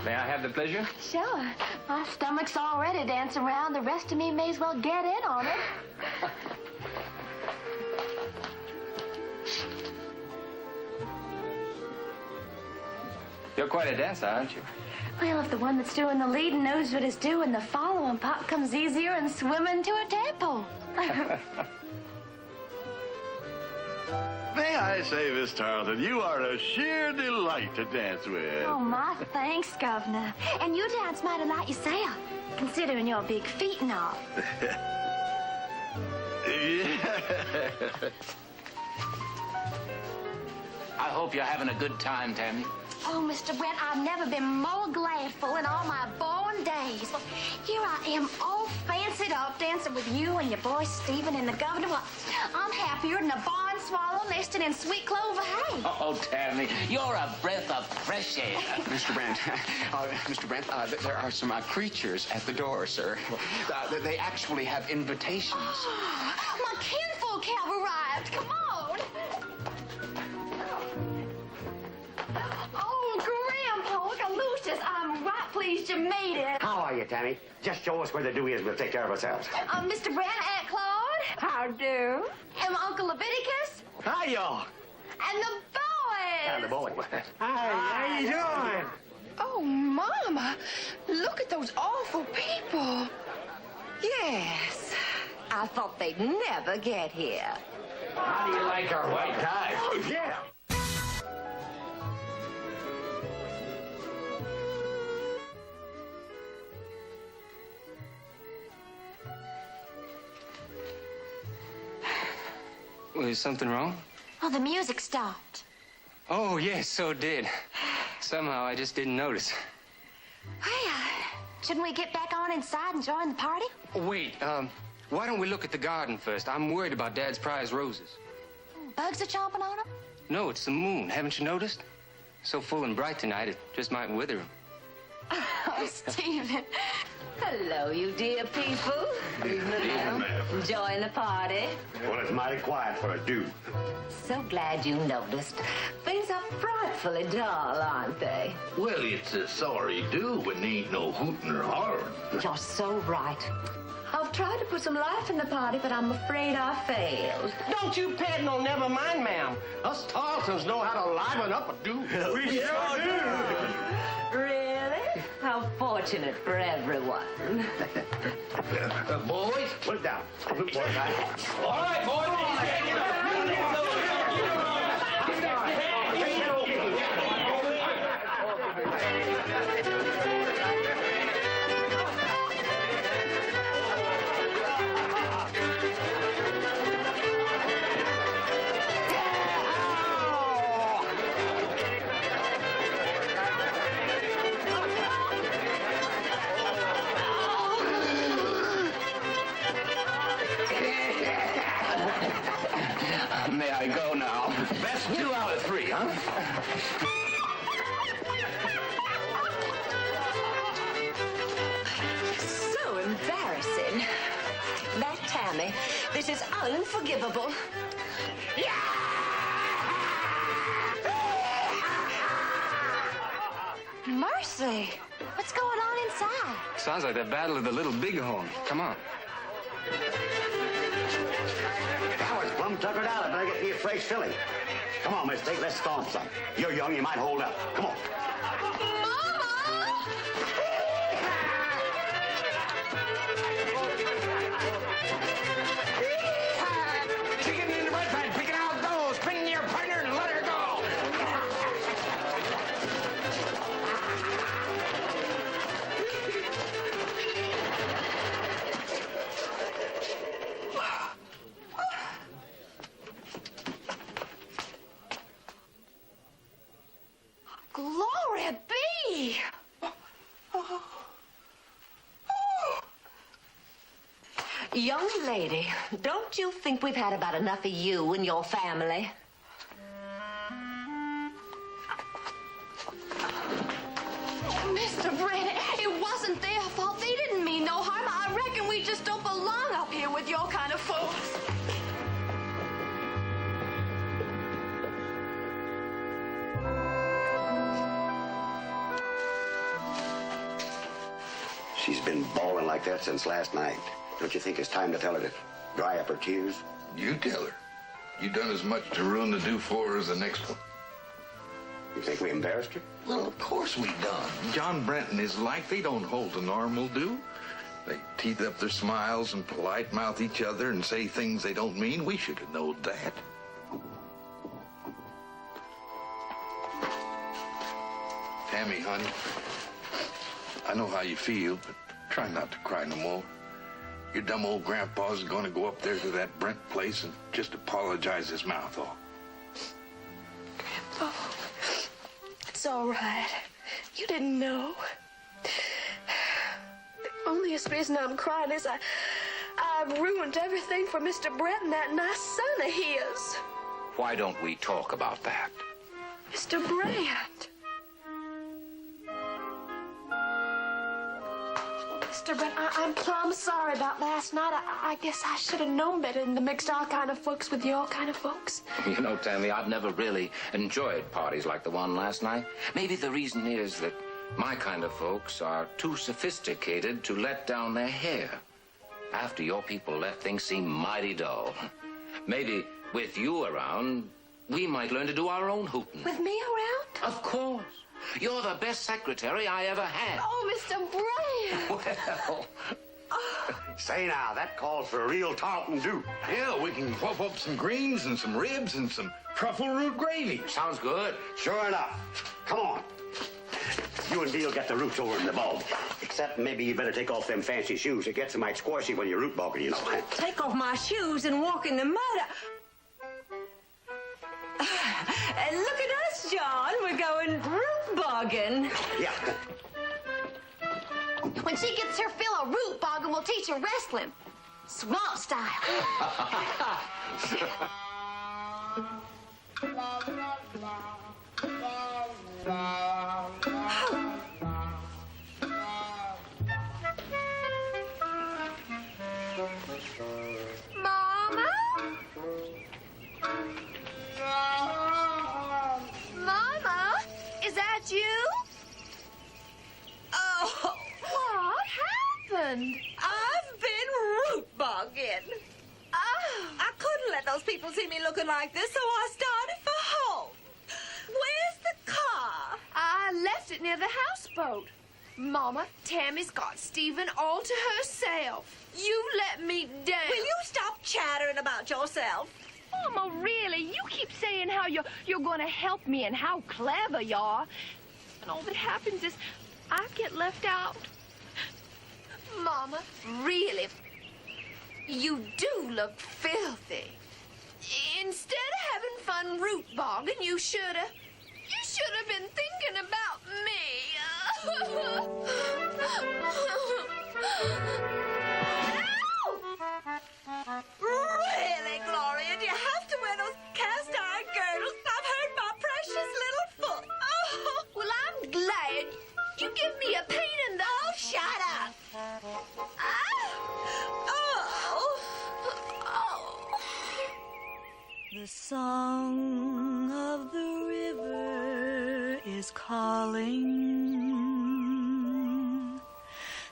May I have the pleasure? Sure. My stomach's already dancing around. The rest of me may as well get in on it. You're quite a dancer, aren't you? Well, if the one that's doing the leading knows what it's doing, the following pop comes easier than swimming to a tadpole. May I say, Miss Tarleton, you are a sheer delight to dance with. Oh, my thanks, Governor. And you dance mighty like yourself, considering your big feet and all. I hope you're having a good time, Tammy. Oh, Mr. Brent, I've never been more gladful in all my born days. Well, here I am, all fancied up, dancing with you and your boy Stephen and the governor. Well, I'm happier than a barn swallow nesting in sweet clover hay. Oh, Tammy, you're a breath of fresh air. Mr. Brent, there are some creatures at the door, sir. They actually have invitations. My kinfolk have arrived. Come on. Oh, Grandpa, look at Lucius. I'm right pleased you made it. How are you, Tammy? Just show us where the do is. We'll take care of ourselves. Mr. Brand, Aunt Claude. How do? And Uncle Leviticus. Hi, y'all. And the boys. And the boy. Hi, how you doing? Oh, Mama, look at those awful people. Yes. I thought they'd never get here. How do you like our white ties? Yeah. Was something wrong? Oh, the music stopped. Oh, yes, so did. Somehow I just didn't notice. Well, shouldn't we get back on inside and join the party? Wait, why don't we look at the garden first? I'm worried about Dad's prize roses. Bugs are chomping on them? No, it's the moon. Haven't you noticed? So full and bright tonight, it just might wither them. Oh, Stephen. Hello, you dear people. Enjoying the party? Well, it's mighty quiet for a dude. So glad you noticed. Things are frightfully dull, aren't they? Well, it's a sorry do when there ain't no hooting or hollering. You're so right. I've tried to put some life in the party, but I'm afraid I failed. Don't you pet no never mind, ma'am. Us Tarletons know how to liven up a do. We sure do. Really? How fortunate for everyone. Boys, put it down. All right, boys. May I go now? Best 2 out of 3, huh? So embarrassing. That Tammy, this is unforgivable. Mercy. What's going on inside? Sounds like the battle of the Little Bighorn. Come on. Howard's plumb tuckered out. I better get me a fresh filly. Come on, Miss Tate, let's stomp some. You're young, you might hold up. Come on. Chicken in the bread pan, picking out those. Bring your partner and let her go. Glory be! Young lady, don't you think we've had about enough of you and your family? Mr. Brent, it wasn't their fault. They didn't mean no harm. I reckon we just don't belong up here with your kind of folks. She's been bawling like that since last night. Don't you think it's time to tell her to dry up her tears? You tell her. You done as much to ruin the do for her as the next one. You think we embarrassed her? Well, of course we done. John Brent and his like, they don't hold a normal do. They teeth up their smiles and polite mouth each other and say things they don't mean. We should have known that. Tammy, honey, I know how you feel, but try not to cry no more. Your dumb old grandpa's gonna go up there to that Brent place and just apologize his mouth off. Grandpa, it's all right. You didn't know. The onlyest reason I'm crying is I've ruined everything for Mr. Brent and that nice son of his. Why don't we talk about that? Mr. Brent. Mr. Brent, I'm plumb sorry about last night. I guess I should have known better than to mix our kind of folks with your kind of folks. You know, Tammy, I've never really enjoyed parties like the one last night. Maybe the reason is that my kind of folks are too sophisticated to let down their hair. After your people left, things seemed mighty dull. Maybe with you around, we might learn to do our own hooting. With me around? Of course. You're the best secretary I ever had. Oh, Mr. Brent! Well... Say now, that calls for a real Tarleton do. Yeah, we can whoop up some greens and some ribs and some truffle root gravy. Sounds good. Sure enough. Come on. You and Dee'll get the roots over in the bog. Except maybe you better take off them fancy shoes. It gets might squashy when you're root bogging, you know. Take off my shoes and walk in the mud. Look at us, John. We're going root bogging. Yeah. When she gets her fill of root bogging, we'll teach her wrestling. Swamp style. Mama? Mama? Is that you? Oh, What happened? I've been root bogging. I couldn't let those people see me looking like this, so I started for home. Where's the car? I left it near the houseboat. Mama, Tammy's got Stephen all to herself. You let me down. Will you stop chattering about yourself? Mama, really? You keep saying how you're going to help me and how clever you are. And all that happens is I get left out. Mama, really, you do look filthy. Instead of having fun root bogging, you should have been thinking about me. Really, Gloria? Do you have to wear those cast iron girdles? I've hurt my precious little foot. Oh. Well, I'm glad you give me a pain in the... Oh, shut up. The song of the river is calling.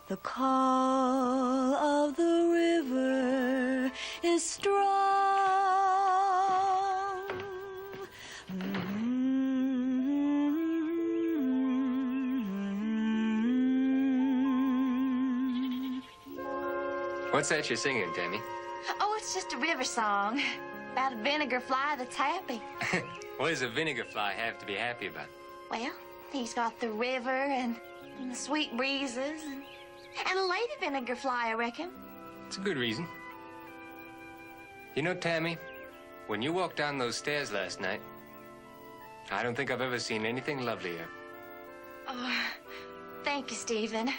The call of the river is strong. What's that you're singing, Tammy? Oh, it's just a river song. About a vinegar fly that's happy. What does a vinegar fly have to be happy about? Well, he's got the river and the sweet breezes and a lady vinegar fly, I reckon. It's a good reason. You know, Tammy, when you walked down those stairs last night, I don't think I've ever seen anything lovelier. Oh, thank you, Stephen.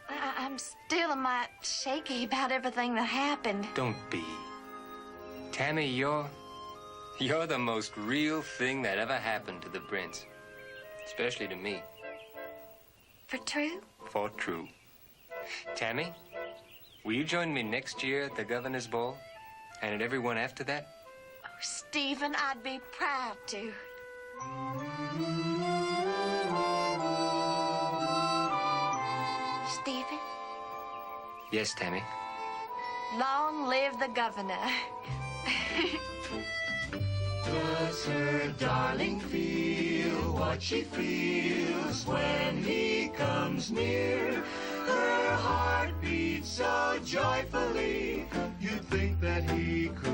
I'm still a mite shaky about everything that happened. Don't be. Tammy, you're the most real thing that ever happened to the Brents. Especially to me. For true? For true. Tammy, will you join me next year at the governor's ball? And at every one after that? Oh, Stephen, I'd be proud to. Stephen? Yes, Tammy. Long live the governor. Does her darling feel what she feels when he comes near? Her heart beats so joyfully, you'd think that he could